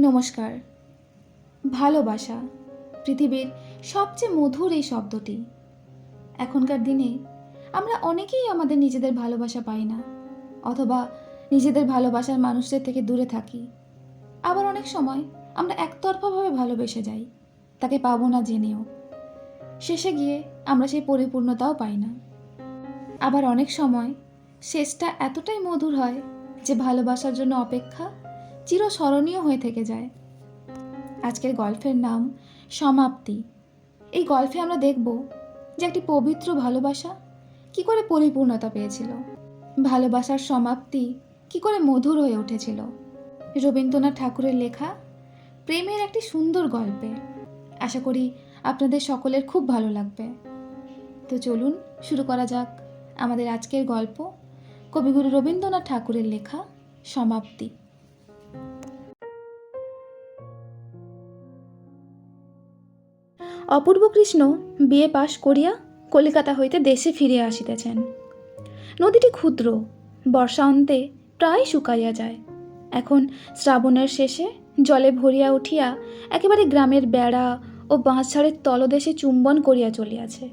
নমস্কার। ভালোবাসা পৃথিবীর সবচেয়ে মধুর এই শব্দটি। এখনকার দিনে আমরা অনেকেই আমাদের নিজেদের ভালোবাসা পাই না, অথবা নিজেদের ভালোবাসার মানুষদের থেকে দূরে থাকি। আবার অনেক সময় আমরা একতরফাভাবে ভালোবেসে যাই, তাকে পাবো না জেনেও। শেষে গিয়ে আমরা সেই পরিপূর্ণতাও পাই না। আবার অনেক সময় শেষটা এতটাই মধুর হয় যে ভালোবাসার জন্য অপেক্ষা চিরস্মরণীয় হয়ে থেকে যায়। আজকের গল্পের নাম সমাপ্তি। এই গল্পে আমরা দেখব যে একটি পবিত্র ভালোবাসা কি করে পরিপূর্ণতা পেয়েছিল, ভালোবাসার সমাপ্তি কি করে মধুর হয়ে উঠেছিল। রবীন্দ্রনাথ ঠাকুরের লেখা প্রেমের একটি সুন্দর গল্পে। আশা করি আপনাদের সকলের খুব ভালো লাগবে। তো চলুন শুরু করা যাক আমাদের আজকের গল্প, কবিগুরু রবীন্দ্রনাথ ঠাকুরের লেখা সমাপ্তি। অপূর্ব কৃষ্ণ বিএ পাশ করিয়া কলিকাতা হইতে দেশে ফিরিয়া আসিতেছেন। নদীটি ক্ষুদ্র, বর্ষা অন্তে প্রায় শুকাইয়া যায়। এখন শ্রাবণের শেষে জলে ভরিয়া উঠিয়া একেবারে গ্রামের বেড়া ও বাঁশঝাড়ের তলদেশে চুম্বন করিয়া চলিয়াছে।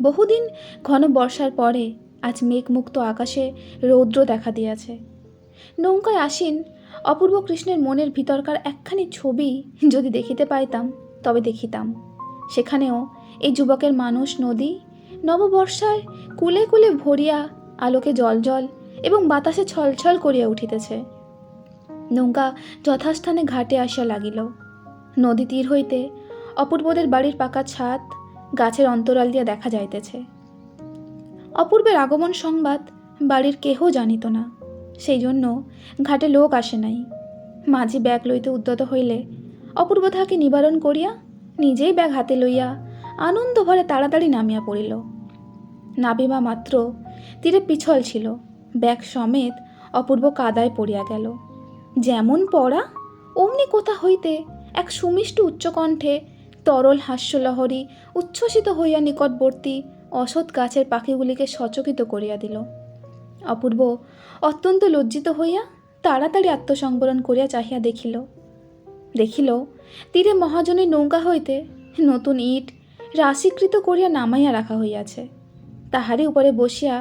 বহুদিন ঘন বর্ষার পরে আজ মেঘমুক্ত আকাশে রৌদ্র দেখা দিয়াছে। নৌকায় আসীন অপূর্ব কৃষ্ণের মনের ভিতরকার একখানি ছবি যদি দেখিতে পাইতাম তবে দেখিতাম। সেখানেও এই যুবকের মানুষ নদী নববর্ষায় কুলে কুলে ভরিয়া আলোকে জলজল এবং বাতাসে ছলছল করিয়া উঠিতেছে। নৌকা যথাস্থানে ঘাটে আসিয়া লাগিল। নদী তীর হইতে অপূর্বদের বাড়ির পাকা ছাদ গাছের অন্তরাল দিয়া দেখা যাইতেছে। অপূর্বের আগমন সংবাদ বাড়ির কেহ জানিত না, সেই জন্য ঘাটে লোক আসে নাই। মাঝি ব্যাগ লইতে উদ্যত হইলে অপূর্ব তাহাকে নিবারণ করিয়া নিজেই ব্যাগ হাতে লইয়া আনন্দ ভরে তাড়াতাড়ি নামিয়া পড়িল। নাবিবা মাত্র তীরে পিছল ছিল, ব্যাগ সমেত অপূর্ব কাদায় পড়িয়া গেল। যেমন পড়া অমনি কোথা হইতে এক সুমিষ্ট উচ্চকণ্ঠে তরল হাস্যলহরী উচ্ছ্বসিত হইয়া নিকটবর্তী অসৎ গাছের পাখিগুলিকে সচকিত করিয়া দিল। অপূর্ব অত্যন্ত লজ্জিত হইয়া তাড়াতাড়ি আত্মসংবরণ করিয়া চাহিয়া দেখিল তীরে মহাজনের নৌকা হইতে নতুন ইট রাশিকৃত করিয়া নামাইয়া রাখা হইয়াছে। তাহারই উপরে বসিয়া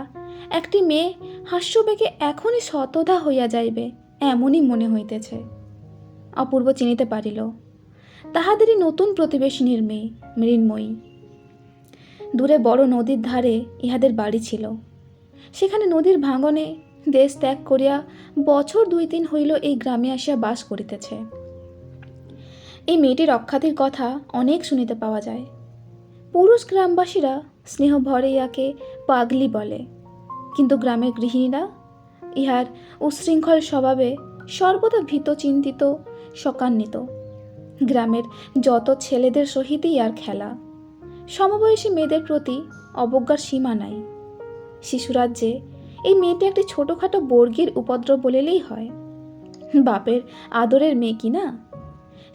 একটি মেয়ে হাস্যবেগে এখনই শতধা হইয়া যাইবে এমনই মনে হইতেছে। অপূর্ব চিনিতে পারিল তাহাদেরই নতুন প্রতিবেশিনীর মেয়ে মৃন্ময়ী। দূরে বড় নদীর ধারে ইহাদের বাড়ি ছিল। সেখানে নদীর ভাঙনে দেশ ত্যাগ করিয়া বছর 2-3 হইল এই গ্রামে আসিয়া বাস করিতেছে। এই মেয়েটির অখ্যাতির কথা অনেক শুনিতে পাওয়া যায়। পুরুষ গ্রামবাসীরা স্নেহ ভরে ইহাকে পাগলি বলে, কিন্তু গ্রামের গৃহিণীরা ইহার উচ্ছৃঙ্খল স্বভাবে সর্বদা ভীত চিন্তিত শোকান্বিত। গ্রামের যত ছেলেদের সহিতই আর খেলা। সমবয়সী মেয়েদের প্রতি অবজ্ঞার সীমা নাই। শিশুরাজ্যে এই মেয়েটি একটি ছোটোখাটো বর্গীর উপদ্রব বলিলেই হয়। বাপের আদরের মেয়ে কি না,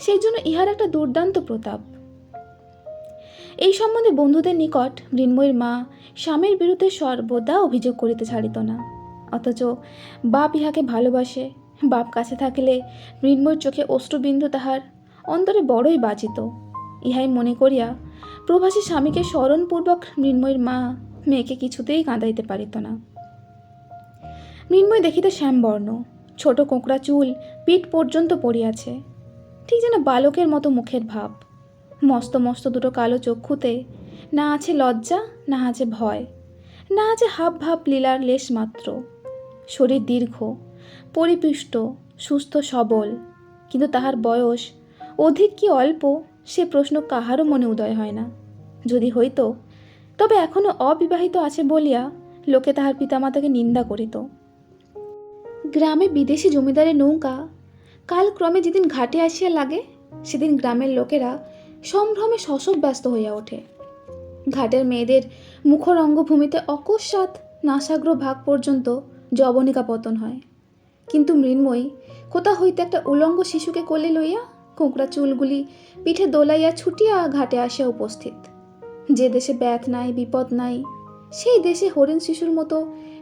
সেই জন্য ইহার একটা দুর্দান্ত প্রতাপ। এই সম্বন্ধে বন্ধুদের নিকট মৃন্ময়ীর মা স্বামীর বিরুদ্ধে সর্বদা অভিযোগ করিতে ছাড়িত না। অথচ বাপ ইহাকে ভালোবাসে। বাপ কাছে থাকলে মৃন্ময়ীর চোখে অশ্রুবিন্দু তাহার অন্তরে বড়ই বাজিত। ইহাই মনে করিয়া প্রবাসী স্বামীকে স্মরণপূর্বক মৃন্ময়ীর মা মেয়েকে কিছুতেই কাঁদাইতে পারিত না। মৃন্ময়ী দেখিতে শ্যামবর্ণ, ছোট কোঁকড়া চুল পিঠ পর্যন্ত পড়িয়াছে, ঠিক যেন বালকের মতো মুখের ভাব। মস্ত মস্ত দুটো কালো চক্ষুতে না আছে লজ্জা, না আছে ভয়, না আছে হাব ভাব লীলার লেশ মাত্র। শরীর দীর্ঘ, পরিপুষ্ট, সুস্থ সবল, কিন্তু তাহার বয়স অধিক কি অল্প সে প্রশ্ন কাহারও মনে উদয় হয় না। যদি হইত তবে এখনো অবিবাহিত আছে বলিয়া লোকে তাহার পিতামাতাকে নিন্দা করিত। গ্রামে বিদেশি জমিদারের নৌকা কালক্রমে যেদিন ঘাটে আসিয়া লাগে সেদিন গ্রামের লোকেরা সম্ভ্রমে শশব ব্যস্ত হইয়া ওঠে। ঘাটের মেয়েদের মুখরঙ্গভূমিতে অকস্মাৎ নাসাগ্র ভাগ পর্যন্ত যবনিকা পতন হয়। কিন্তু মৃন্ময়ী কোথা হইতে একটা উলঙ্গ শিশুকে কোলে লইয়া কোঁকড়া চুলগুলি পিঠে দোলাইয়া ছুটিয়া ঘাটে আসিয়া উপস্থিত। যে দেশে ব্যাথ নাই, বিপদ নাই, সেই দেশে হরিণ শিশুর মতো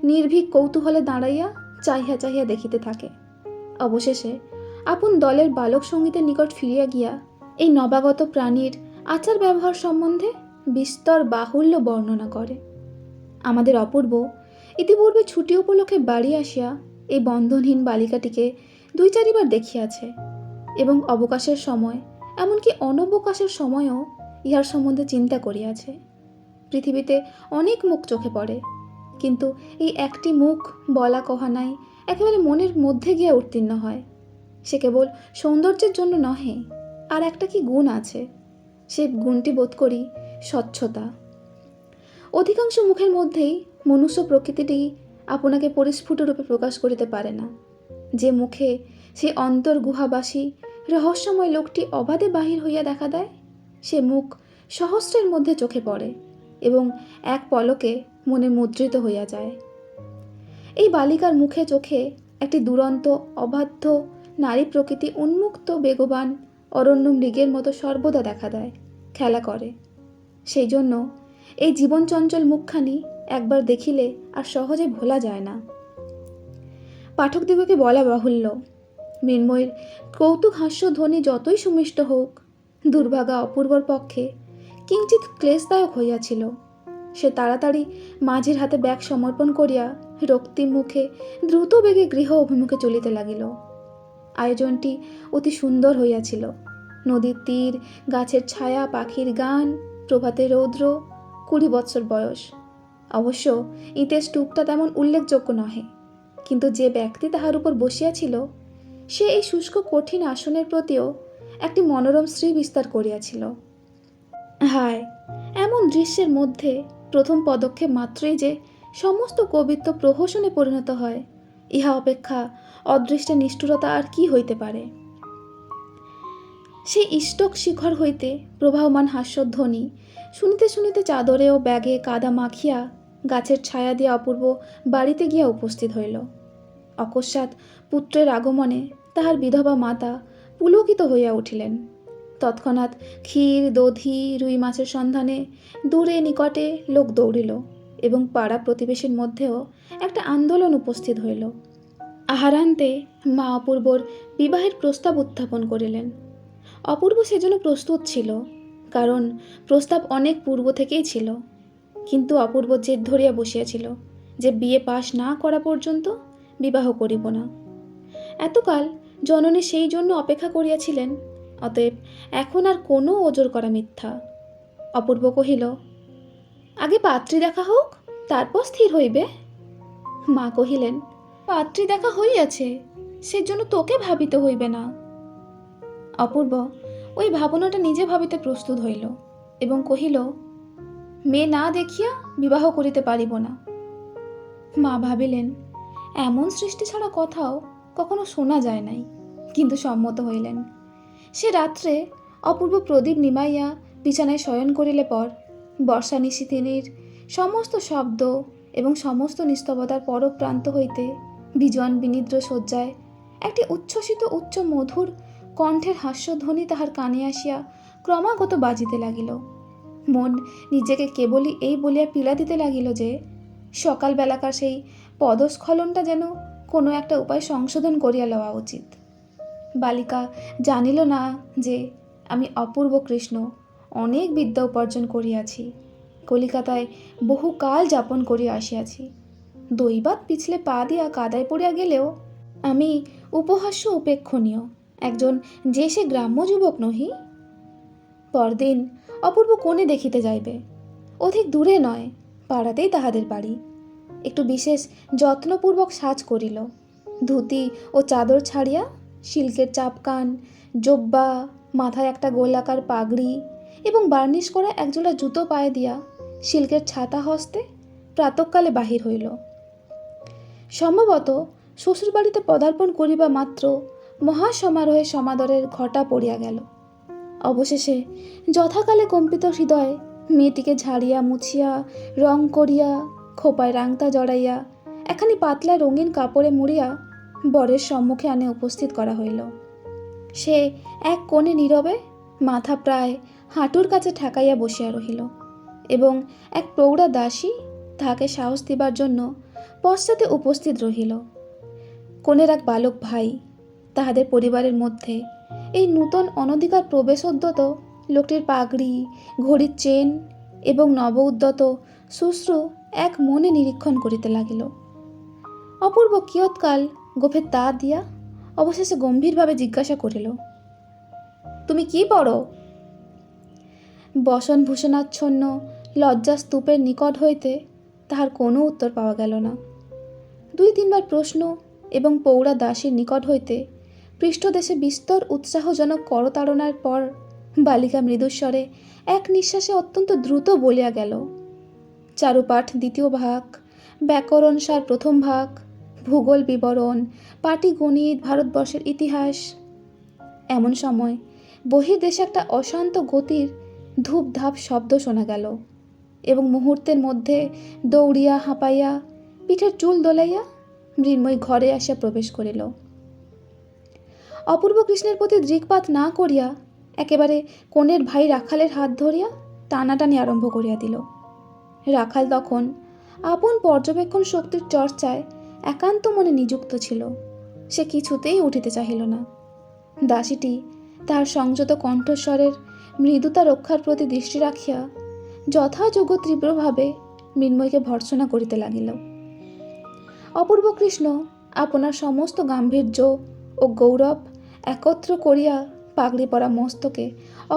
নির্ভীক কৌতূহলে দাঁড়াইয়া চাহিয়া চাহিয়া দেখিতে থাকে। অবশেষে আপন দলের বালক সঙ্গীতের নিকট ফিরিয়া গিয়া এই নবাগত প্রাণীর আচার ব্যবহার সম্বন্ধে বিস্তর বাহুল্য বর্ণনা করে। আমাদের অপূর্ব ইতিপূর্বে ছুটি উপলক্ষে বাড়ি আসিয়া এই বন্ধনহীন বালিকাটিকে 2-4বার দেখিয়াছে এবং অবকাশের সময়, এমনকি অনবকাশের সময়ও ইহার সম্বন্ধে চিন্তা করিয়াছে। পৃথিবীতে অনেক মুখ চোখে পড়ে, কিন্তু এই একটি মুখ বলা কহানাই একেবারে মনের মধ্যে গিয়া উত্তীর্ণ হয়। সে কেবল সৌন্দর্যের জন্য নহে, আর একটা কি গুণ আছে, সে গুণটি বোধ করি স্বচ্ছতা। অধিকাংশ মুখের মধ্যেই মনুষ্য প্রকৃতিটি আপনাকে পরিস্ফুট রূপে প্রকাশ করিতে পারে না। যে মুখে সেই অন্তর্গুহাবাসী রহস্যময় লোকটি অবাধে বাহির হইয়া দেখা দেয়, সে মুখ সহস্রের মধ্যে চোখে পড়ে এবং এক পলকে মনে মুদ্রিত হইয়া যায়। এই বালিকার মুখে চোখে একটি দুরন্ত অবাধ্য নারী প্রকৃতি উন্মুক্ত বেগবান অরণ্য মৃগের মতো সর্বদা দেখা দেয়, খেলা করে। সেই জন্য এই জীবন চঞ্চল মুখখানি একবার দেখিলে আর সহজে ভোলা যায় না। পাঠকদিগকে বলা বাহুল্য, মৃন্ময়ীর কৌতুক হাস্য ধ্বনি যতই সুমিষ্ট হোক, দুর্ভাগা অপূর্বর পক্ষে কিঞ্চিৎ ক্লেশদায়ক হইয়াছিল। সে তাড়াতাড়ি মাঝির হাতে ব্যাগ সমর্পণ করিয়া রক্তিম মুখে দ্রুত বেগে গৃহ অভিমুখে চলিতে লাগিল। আয়োজনটি অতি সুন্দর হইয়াছিল। নদীর তীর, গাছের ছায়া, পাখির গান, প্রভাতে রৌদ্র, 20 বৎসর বয়স। অবশ্য ইতের স্তূপটা তেমন উল্লেখযোগ্য নহে, কিন্তু যে ব্যক্তি তাহার উপর বসিয়াছিল সে এই শুষ্ক কঠিন আসনের প্রতিও একটি মনোরম শ্রী বিস্তার করিয়াছিল। হায়, এমন দৃশ্যের মধ্যে প্রথম পদক্ষেপ মাত্রই যে সমস্ত কবিত্ব প্রহসনে পরিণত হয়, ইহা অপেক্ষা অদৃষ্টের নিষ্ঠুরতা আর কি হইতে পারে। সেই ইষ্টক শিখর হইতে প্রবাহমান হাস্যধ্বনি শুনিতে শুনিতে চাদরে ও ব্যাগে কাদা মাখিয়া গাছের ছায়া দিয়া অপূর্ব বাড়িতে গিয়া উপস্থিত হইল। অকস্মাৎ পুত্রের আগমনে তাহার বিধবা মাতা পুলকিত হইয়া উঠিলেন। তৎক্ষণাৎ ক্ষীর, দধি, রুই মাছের সন্ধানে দূরে নিকটে লোক দৌড়িল এবং পাড়া প্রতিবেশীর মধ্যেও একটা আন্দোলন উপস্থিত হইল। আহারান্তে মা অপূর্বর বিবাহের প্রস্তাব উত্থাপন করিলেন। অপূর্ব সেজন্য প্রস্তুত ছিল, কারণ প্রস্তাব অনেক পূর্ব থেকেই ছিল। কিন্তু অপূর্ব জেদ ধরিয়া বসিয়াছিল যে বিয়ে পাশ না করা পর্যন্ত বিবাহ করিব না। এতকাল জননী সেই জন্য অপেক্ষা করিয়াছিলেন, অতএব এখন আর কোনো ওজর করা মিথ্যা। অপূর্ব কহিল, আগে পাত্রী দেখা হোক, তারপর স্থির হইবে। মা কহিলেন, পাত্রী দেখা হইয়াছে, সেজন্য তোকে ভাবিতে হইবে না। অপূর্ব ওই ভাবনাটা নিজে ভাবিতে প্রস্তুত হইল এবং কহিল, মেয়ে না দেখিয়া বিবাহ করিতে পারিব না। মা ভাবিলেন, এমন সৃষ্টি ছাড়া কথাও কখনো শোনা যায় নাই, কিন্তু সম্মত হইলেন। সে রাত্রে অপূর্ব প্রদীপ নিমাইয়া বিছানায় শয়ন করিলে পর বর্ষা নিশীথিনীর সমস্ত শব্দ এবং সমস্ত নিস্তবতার পরপ্রান্ত হইতে বিজোয়ান বিনিদ্র শয্যায় একটি উচ্ছ্বসিত উচ্চ মধুর কণ্ঠের হাস্যধ্বনি তাহার কানে আসিয়া ক্রমাগত বাজিতে লাগিল। মন নিজেকে কেবলই এই বলিয়া পীড়া দিতে লাগিল যে সকালবেলাকার সেই পদস্খলনটা যেন কোনো একটা উপায় সংশোধন করিয়া লওয়া উচিত। বালিকা জানিল না যে আমি অপূর্ব কৃষ্ণ অনেক বিদ্যা উপার্জন করিয়াছি, কলিকাতায় বহুকাল যাপন করিয়া আসিয়াছি। দৈবাত পিছলে পা দিয়া কাদায় পড়িয়া গেলেও আমি উপহাস্য উপেক্ষণীয় একজন যে সে গ্রাম্য যুবক নহি। পরদিন অপূর্ব কোণে দেখিতে যাইবে, অধিক দূরে নয়, পাড়াতেই তাহাদের বাড়ি। একটু বিশেষ যত্নপূর্বক সাজ করিল। ধুতি ও চাদর ছাড়িয়া সিল্কের চাপকান, জোব্বা, মাথায় একটা গোলাকার পাগড়ি এবং বার্নিশ করা একজোড়া জুতো পায়ে দিয়া সিল্কের ছাতা হস্তে প্রাতঃকালে বাহির হইল। সম্ভবত শ্বশুরবাড়িতে পদার্পণ করিবা মাত্র মহাসমারোহে সমাদরের ঘটা পড়িয়া গেল। অবশেষে যথাকালে কম্পিত হৃদয়ে মেয়েটিকে ঝাড়িয়া মুছিয়া রং করিয়া খোপায় রাংতা জড়াইয়া একখানি পাতলা রঙিন কাপড়ে মুড়িয়া বরের সম্মুখে আনে উপস্থিত করা হইল। সে এক কোণে নীরবে মাথা প্রায় হাঁটুর কাছে ঠেকাইয়া বসিয়া রহিল এবং এক প্রৌঢ়া দাসী তাহাকে সাহস দিবার জন্য পশ্চাতে উপস্থিত রহিল। কোণের এক বালক ভাই তাহাদের পরিবারের মধ্যে এই নূতন অনধিকার প্রবেশোদ্যত লোকটির পাগড়ি, ঘড়ির চেন এবং নব উদ্যত শুশ্রূ এক মনে নিরীক্ষণ করিতে লাগিল। অপূর্ব কিয়ৎকাল গোফের তা দিয়া অবশেষে গম্ভীরভাবে জিজ্ঞাসা করিল, তুমি কি পড়ো? বসন ভূষণাচ্ছন্ন লজ্জাস্তূপের নিকট হইতে তাহার কোনো উত্তর পাওয়া গেল না। 2-3বার প্রশ্ন এবং পৌরা দাসীর নিকট হইতে পৃষ্ঠদেশে বিস্তর উৎসাহজনক করতাড়নার পর বালিকা মৃদুস্বরে এক নিঃশ্বাসে অত্যন্ত দ্রুত বলিয়া গেল, চারুপাঠ 2য় ভাগ, ব্যাকরণ সার 1ম ভাগ, ভূগোল বিবরণ, পাটিগণিত, ভারতবর্ষের ইতিহাস। এমন সময় বহির্দেশে একটা অশান্ত গতির ধূপধাপ শব্দ শোনা গেল এবং মুহূর্তের মধ্যে দৌড়িয়া হাঁপাইয়া পিঠের চুল দোলাইয়া মৃন্ময়ী ঘরে আসিয়া প্রবেশ করিল। অপূর্ব কৃষ্ণের প্রতি দৃকপাত না করিয়া একেবারে কনের ভাই রাখালের হাত ধরিয়া টানাটানি আরম্ভ করিয়া দিল। রাখাল তখন আপন পর্যবেক্ষণ শক্তির চর্চায় একান্ত মনে নিযুক্ত ছিল। সে কিছুতেই উঠিতে চাহিল না। দাসীটি তার সংযত কণ্ঠস্বরের মৃদুতা রক্ষার প্রতি দৃষ্টি রাখিয়া যথাযোগ্য তীব্রভাবে মৃন্ময়ীকে ভর্ৎসনা করিতে লাগিল। অপূর্ব কৃষ্ণ আপনার সমস্ত গাম্ভীর্য ও গৌরব একত্র করিয়া পাগড়ি পরা মস্তকে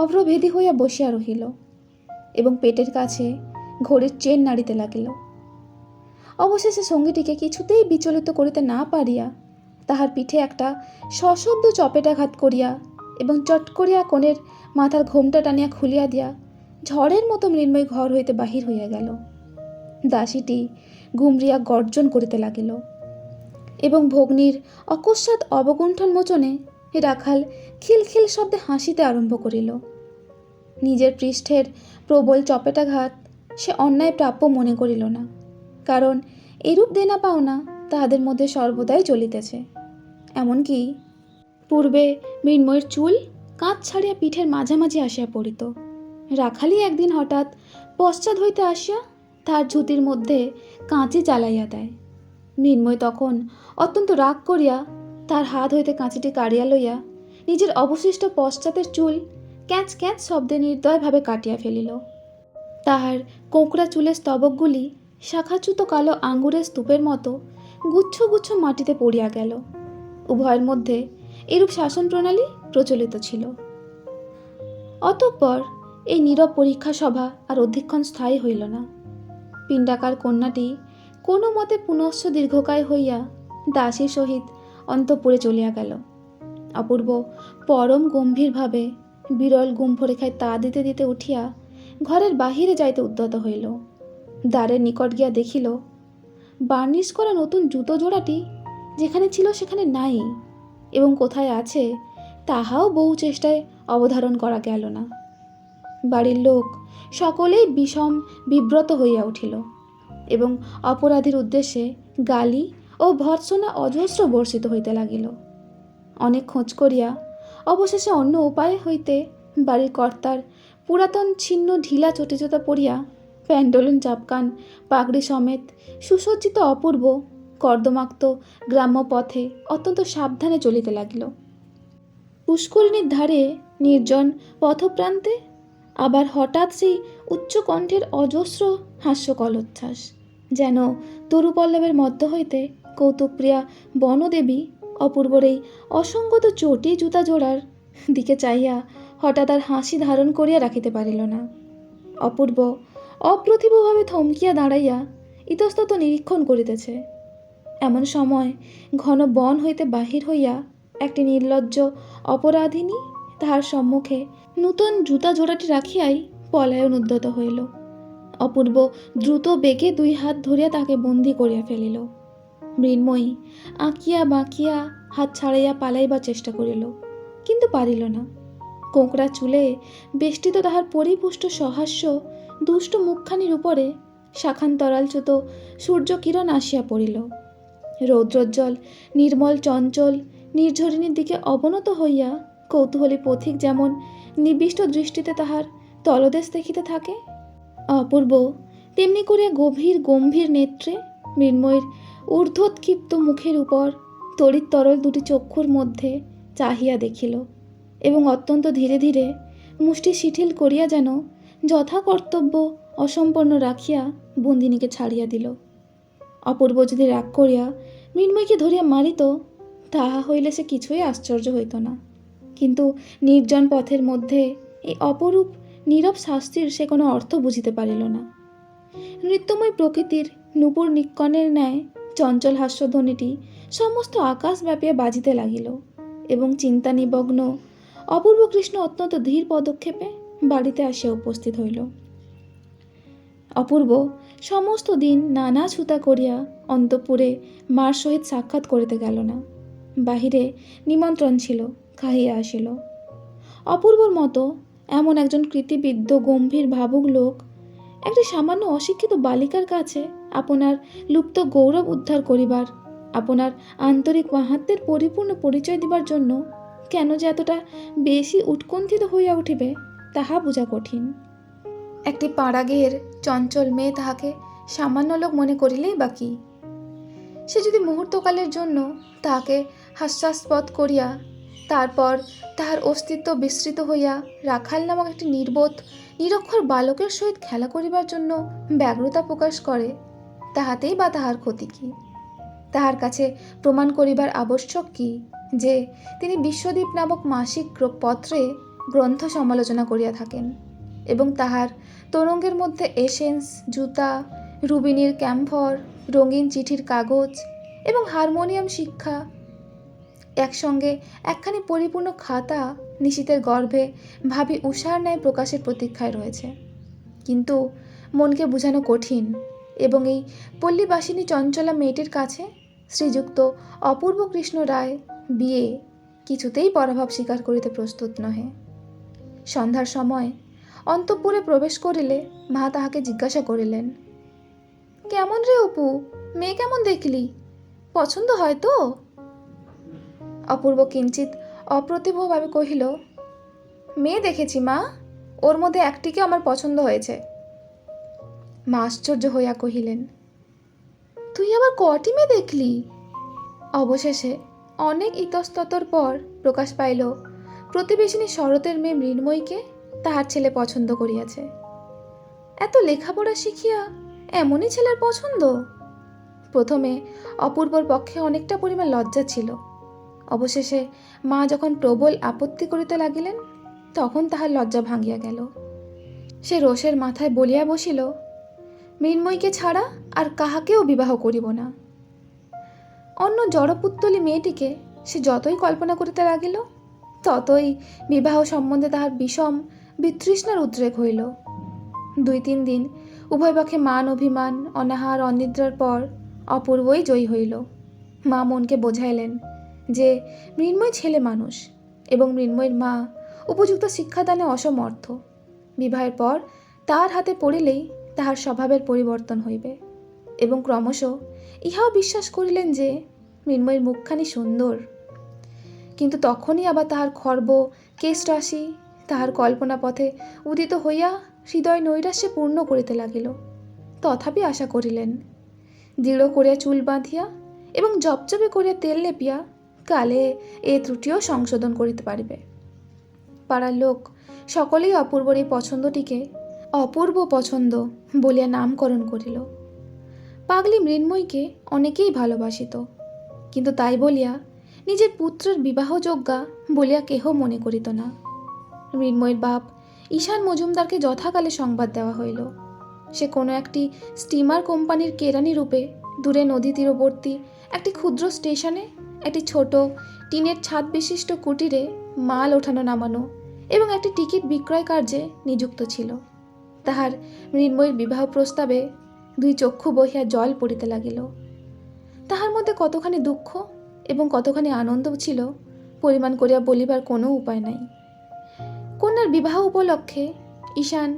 অভ্রভেদী হইয়া বসিয়া রহিল এবং পেটের কাছে ঘড়ির চেন নাড়িতে লাগিল। অবশেষে সঙ্গীটিকে কিছুতেই বিচলিত করিতে না পারিয়া তাহার পিঠে একটা সশব্দ চপেটাঘাত করিয়া এবং চট করিয়া কনের মাথার ঘোমটা টানিয়া খুলিয়া দিয়া ঝড়ের মতো মৃন্ময়ী ঘর হইতে বাহির হইয়া গেল। দাসীটি গুমরিয়া গর্জন করিতে লাগিল এবং ভগ্নীর অকস্মাৎ অবগুণ্ঠন মোচনে রাখাল খিলখিল শব্দে হাসিতে আরম্ভ করিল। নিজের পৃষ্ঠের প্রবল চপেটাঘাত সে অন্যায় প্রাপ্য মনে করিল না, কারণ এরূপ দেনা পাওনা তাহাদের মধ্যে সর্বদাই চলিতেছে। এমনকি পূর্বে মৃন্ময়ীর চুল কাঁধ ছাড়িয়া পিঠের মাঝামাঝি আসিয়া পড়িত। রাখালই একদিন হঠাৎ পশ্চাৎ হইতে আসিয়া তার ঝুঁটির মধ্যে কাঁচি চালাইয়া দেয়। মৃন্ময়ী তখন অত্যন্ত রাগ করিয়া তার হাত হইতে কাঁচিটি কাড়িয়া লইয়া নিজের অবশিষ্ট পশ্চাতের চুল ক্যাঁচ ক্যাঁচ শব্দে নির্দয়ভাবে কাটিয়া ফেলিল। তাহার কোঁকড়া চুলের স্তবকগুলি শাখাচ্যুত কালো আঙ্গুরের স্তূপের মতো গুচ্ছ গুচ্ছ মাটিতে পড়িয়া গেল। উভয়ের মধ্যে এরূপ শাসন প্রণালী প্রচলিত ছিল। অতঃপর এই নীরব পরীক্ষা সভা আর অধিকক্ষণ স্থায়ী হইল না। পিণ্ডাকার কন্যাটি কোনো মতে পুনশ্চ দীর্ঘকায় হইয়া দাসীর সহিত অন্তঃপুরে চলিয়া গেল। অপূর্ব পরম গম্ভীরভাবে বিরল গুম্ফরেখায় তা দিতে দিতে উঠিয়া ঘরের বাহিরে যাইতে উদ্যত হইল। দ্বারের নিকট গিয়া দেখিল বার্নিশ করা নতুন জুতো জোড়াটি যেখানে ছিল সেখানে নাই এবং কোথায় আছে তাহাও বহু চেষ্টায় অবধারণ করা গেল না। বাড়ির লোক সকলেই বিষম বিব্রত হইয়া উঠিল এবং অপরাধীর উদ্দেশ্যে গালি ও ভর্ৎসনা অজস্র বর্ষিত হইতে লাগিল। অনেক খোঁজ করিয়া অবশেষে অন্য উপায় হইতে বাড়ির কর্তার পুরাতন ছিন্ন ঢিলা চটিজোতা পরিয়া প্যান্ডলন চাপকান পাগড়ি সমেত সুসজ্জিত অপূর্ব কর্দমাক্ত গ্রাম্য পথে অত্যন্ত সাবধানে চলিতে লাগিল। পুষ্করিণীর ধারে নির্জন পথপ্রান্তে আবার হঠাৎ সেই উচ্চ কণ্ঠের অজস্র হাস্যকলোচ্ছ্বাস, যেন তরুপল্লবের মধ্য হইতে কৌতুকপ্রিয়া বনদেবী অপূর্বর এই অসঙ্গত চটি জুতা জোড়ার দিকে চাইয়া হঠাৎ আর হাসি ধারণ করিয়া রাখিতে পারিল না। অপূর্ব অপ্রতিভভাবে থমকিয়া দাঁড়াইয়া ইতস্তত নিরীক্ষণ করিতেছে। এমন সময় ঘন বন হইতে বাহির হইয়া একটি নির্লজ্জ অপরাধিনী তাহার সম্মুখে নূতন জুতা জোড়াটি রাখিয়াই পলায়ন উদ্যত হইল। অপূর্ব দ্রুত বেগে 2 হাত ধরিয়া তাকে বন্দী করিয়া ফেলিল। মৃন্ময়ী আঁকিয়া বাঁকিয়া হাত ছাড়াইয়া পালাইবার চেষ্টা করিল, কিন্তু পারিল না। কোঁকড়া চুলে বেষ্টিত তাহার পরিপুষ্ট সহাস্য দুষ্ট মুখখানির উপরে শাখান্তরালচ্যুত সূর্যকিরণ আসিয়া পড়িল। রৌদ্রোজ্জ্বল নির্মল চঞ্চল নির্ঝরিণীর দিকে অবনত হইয়া কৌতূহলী পথিক যেমন নিবিষ্ট দৃষ্টিতে তাহার তলদেশ দেখিতে থাকে, অপূর্ব তেমনি করিয়া গভীর গম্ভীর নেত্রে মৃন্ময়ীর ঊর্ধ্বোৎক্ষিপ্ত মুখের উপর তড়িৎ তরল 2টি চক্ষুর মধ্যে চাহিয়া দেখিল এবং অত্যন্ত ধীরে ধীরে মুষ্টি শিথিল করিয়া যেন যথা কর্তব্য অসম্পন্ন রাখিয়া বন্দিনীকে ছাড়িয়া দিল। অপূর্ব যদি রাগ করিয়া মৃন্ময়কে ধরিয়া মারিত, তাহা হইলে সে কিছুই আশ্চর্য হইত না। কিন্তু নির্জন পথের মধ্যে এই অপরূপ নীরব শাস্তির সে কোনো অর্থ বুঝিতে পারিল না। নৃত্যময় প্রকৃতির নূপুর নিক্কণের ন্যায় চঞ্চল হাস্যধ্বনিটি সমস্ত আকাশ ব্যাপিয়া বাজিতে লাগিল এবং চিন্তা নিমগ্ন অপূর্ব কৃষ্ণ অত্যন্ত ধীর পদক্ষেপে বাড়িতে আসিয়া উপস্থিত হইল। অপূর্ব সমস্ত দিন নানা ছুতা করিয়া অন্তঃপুরে মার সহিত সাক্ষাৎ করিতে গেল না। বাহিরে নিমন্ত্রণ ছিল, খাইয়া আসিল। অপূর্বর মতো এমন একজন কৃতিবিদ্ধ গম্ভীর ভাবুক লোক একটি সামান্য অশিক্ষিত বালিকার কাছে আপনার লুপ্ত গৌরব উদ্ধার করিবার, আপনার আন্তরিক মাহাত্ম্যের পরিপূর্ণ পরিচয় দিবার জন্য কেন যে এতটা বেশি উৎকণ্ঠিত হইয়া উঠিবে তাহা বোঝা কঠিন। একটি পাড়াগের চঞ্চল মেয়ে তাহাকে সামান্য লোক মনে করিলেই বা কি? সে যদি মুহূর্তকালের জন্য তাহাকে হাস্যাস্পদ করিয়া তারপর তাহার অস্তিত্ব বিস্মৃত হইয়া রাখাল নামক একটি নির্বোধ নিরক্ষর বালকের সহিত খেলা করিবার জন্য ব্যগ্রতা প্রকাশ করে, তাহাতেই বা তাহার ক্ষতি কি? তাহার কাছে প্রমাণ করিবার আবশ্যক কি যে তিনি বিশ্বদীপ নামক মাসিক পত্রে গ্রন্থ সমালোচনা করিয়া থাকেন এবং তাহার তরঙ্গের মধ্যে এসেন্স, জুতা, রুবিনির ক্যাম্ফর, রঙিন চিঠির কাগজ এবং হারমোনিয়াম শিক্ষা একসঙ্গে একখানি পরিপূর্ণ খাতা নিশীতের গর্ভে ভাবি উষার ন্যায় প্রকাশের প্রতীক্ষায় রয়েছে। কিন্তু মনকে বোঝানো কঠিন এবং এই পল্লীবাসিনী চঞ্চলা মেয়েটির কাছে শ্রীযুক্ত অপূর্ব কৃষ্ণ রায় বিয়ে কিছুতেই পরাভব স্বীকার করিতে প্রস্তুত নহে। সন্ধ্যার সময় অন্তঃপুরে প্রবেশ করিলে মা তাহাকে জিজ্ঞাসা করিলেন, কেমন রে অপু, মেয়ে কেমন দেখলি? পছন্দ হয় তো? অপূর্ব কিঞ্চিত অপ্রতিভভাবে কহিল, মেয়ে দেখেছি মা, ওর মধ্যে একটিকে আমার পছন্দ হয়েছে। মা আশ্চর্য হইয়া কহিলেন, তুই আবার কটি মেয়ে দেখলি? অবশেষে অনেক ইতস্ততর পর প্রকাশ পাইল প্রতিবেশিনী শরতের মেয়ে মৃন্ময়ীকে তাহার ছেলে পছন্দ করিয়াছে। এত লেখাপড়া শিখিয়া এমনই ছেলের পছন্দ? প্রথমে অপূর্বর পক্ষে অনেকটা পরিমাণ লজ্জা ছিল। অবশেষে মা যখন প্রবল আপত্তি করিতে লাগিলেন তখন তাহার লজ্জা ভাঙিয়া গেল। সে রোষের মাথায় বলিয়া বসিল, মৃন্ময়ীকে ছাড়া আর কাহাকেও বিবাহ করিব না। অন্য জড়পুত্তলী মেয়েটিকে সে যতই কল্পনা করিতে লাগিল ততই বিবাহ সম্বন্ধে তাহার বিষম বিতৃষ্ণার উদ্রেক হইল। 2-3 দিন উভয় পক্ষে মান অভিমান, অনাহার অনিদ্রার পর অপূর্বই জয়ী হইল। মা মনকে বোঝাইলেন যে মৃন্ময় ছেলে মানুষ এবং মৃন্ময়ের মা উপযুক্ত শিক্ষাদানে অসমর্থ। বিবাহের পর তার হাতে পড়িলেই তাহার স্বভাবের পরিবর্তন হইবে এবং ক্রমশ ইহাও বিশ্বাস করিলেন যে মৃন্ময়ের মুখখানি সুন্দর। কিন্তু তখনই আবার তাহার খর্ব কেশরাশি তাহার কল্পনা পথে উদিত হইয়া হৃদয় নৈরাশ্যে পূর্ণ করিতে লাগিল। তথাপি আশা করিলেন, দৃঢ় করিয়া চুল বাঁধিয়া এবং জপজপে করিয়া তেল লেপিয়া কালে এ ত্রুটিও সংশোধন করিতে পারিবে। পাড়ার লোক সকলেই অপূর্বর এই পছন্দটিকে অপূর্ব পছন্দ বলিয়া নামকরণ করিল। পাগলি মৃন্ময়ীকে অনেকেই ভালোবাসিত, কিন্তু তাই বলিয়া নিজের পুত্রের বিবাহযোগ্যা বলিয়া কেহ মনে করিত না। মৃন্ময়ের বাপ ঈশান মজুমদারকে যথাকালে সংবাদ দেওয়া হইল। সে কোনো একটি স্টিমার কোম্পানির কেরানি রূপে দূরে নদী তীরবর্তী একটি ক্ষুদ্র স্টেশনে একটি ছোট টিনের ছাদ বিশিষ্ট কুটিরে মাল ওঠানো নামানো এবং একটি টিকিট বিক্রয় কার্যে নিযুক্ত ছিল। তাহার মৃন্ময়ীর বিবাহ প্রস্তাবে 2 চক্ষু বহিয়া জল পড়িতে লাগিল। তাহার মধ্যে কতখানি দুঃখ এবং কতখানি আনন্দ ছিল পরিমাণ করিয়া বলিবার কোনো উপায় নাই। কন্যার বিবাহ উপলক্ষে ঈশান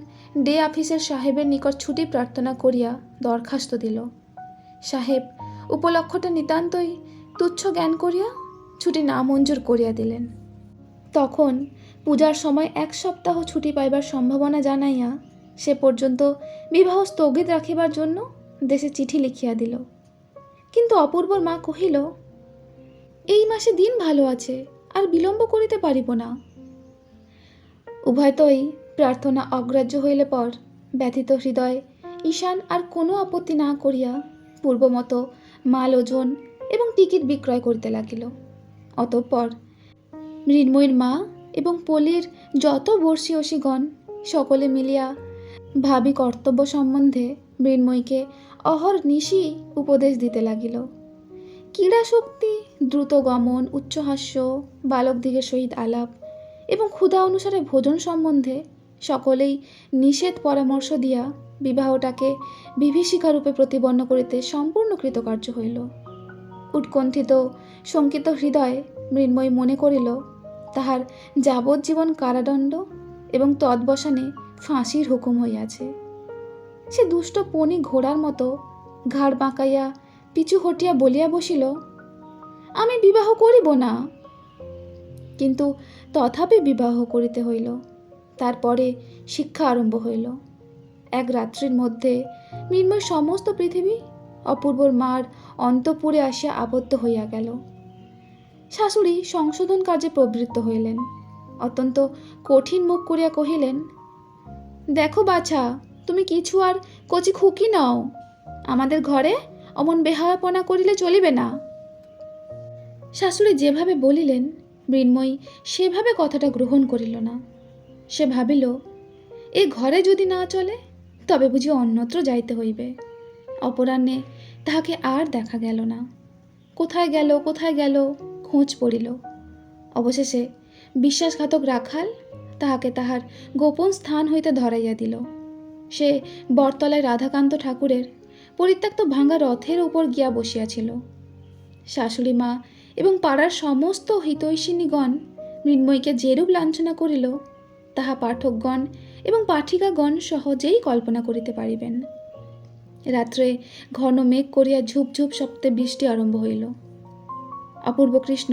ডে অফিসের সাহেবের নিকট ছুটি প্রার্থনা করিয়া দরখাস্ত দিল। সাহেব উপলক্ষটা নিতান্তই তুচ্ছ জ্ঞান করিয়া ছুটি নামঞ্জুর করিয়া দিলেন। তখন পূজার সময় 1 সপ্তাহ ছুটি পাইবার সম্ভাবনা জানাইয়া সে পর্যন্ত বিবাহ স্থগিত রাখিবার জন্য দেশে চিঠি লিখিয়া দিল। কিন্তু অপূর্বর মা কহিল, এই মাসে দিন ভালো আছে, আর বিলম্ব করিতে পারিব না। উভয়তই প্রার্থনা অগ্রাহ্য হইলে পর ব্যথিত হৃদয় ঈশান আর কোনো আপত্তি না করিয়া পূর্বমতো মাল ওজন এবং টিকিট বিক্রয় করিতে লাগিল। অতঃপর মৃন্ময়ীর মা এবং পল্লীর যত বর্ষীয়সীগণ সকলে মিলিয়া ভাবী কর্তব্য সম্বন্ধে মৃন্ময়ীকে অহর্নিশি উপদেশ দিতে লাগিল। ক্রীড়াশক্তি, দ্রুত গমন, উচ্চহাস্য, বালকদিগের সহিত আলাপ এবং ক্ষুধা অনুসারে ভোজন সম্বন্ধে সকলেই নিষেধ পরামর্শ দিয়া বিবাহটাকে বিভীষিকারূপে প্রতিপন্ন করিতে সম্পূর্ণ কৃতকার্য হইল। উৎকণ্ঠিত শঙ্কিত হৃদয়ে মৃন্ময়ী মনে করিল তাহার যাবজ্জীবন কারাদণ্ড এবং তদ্বসানে ফাঁসির হুকুম হইয়াছে। সে দুষ্ট পণি ঘোড়ার মতো ঘাড় বাঁকাইয়া পিছু হটিয়া বলিয়া বসিল, আমি বিবাহ করিব না। কিন্তু তথাপি বিবাহ করিতে হইল। তারপরে শিক্ষা আরম্ভ হইল। এক রাত্রির মধ্যে মৃন্ময় সমস্ত পৃথিবী অপূর্বর মার অন্তঃপুরে আসিয়া আবদ্ধ হইয়া গেল। শাশুড়ি সংশোধন কার্যে প্রবৃত্ত হইলেন। অত্যন্ত কঠিন মুখ করিয়া কহিলেন, দেখো বাছা, তুমি কিছু আর কচি খুকি নও। আমাদের ঘরে অমন বেহায়াপনা করিলে চলিবে না। শাশুড়ি যেভাবে বলিলেন মৃন্ময়ী সেভাবে কথাটা গ্রহণ করিল না। সে ভাবিল, এ ঘরে যদি না চলে তবে বুঝি অন্যত্র যাইতে হইবে। অপরাহ্নে তাহাকে আর দেখা গেল না। কোথায় গেল খোঁজ পড়িল। অবশেষে বিশ্বাসঘাতক রাখাল তাহাকে তাহার গোপন স্থান হইতে ধরাইয়া দিল। সে বটতলায় রাধাকান্ত ঠাকুরের পরিত্যক্ত ভাঙা রথের উপর গিয়া বসিয়াছিল। শাশুড়ি মা এবং পাড়ার সমস্ত হিতৈষিণীগণ মৃন্ময়ীকে যেরূপ লাঞ্ছনা করিল তাহা পাঠকগণ এবং পাঠিকাগণ সহজেই কল্পনা করিতে পারিবেন। রাত্রে ঘন মেঘ করিয়া ঝুপঝুপ শব্দে বৃষ্টি আরম্ভ হইল। অপূর্ব কৃষ্ণ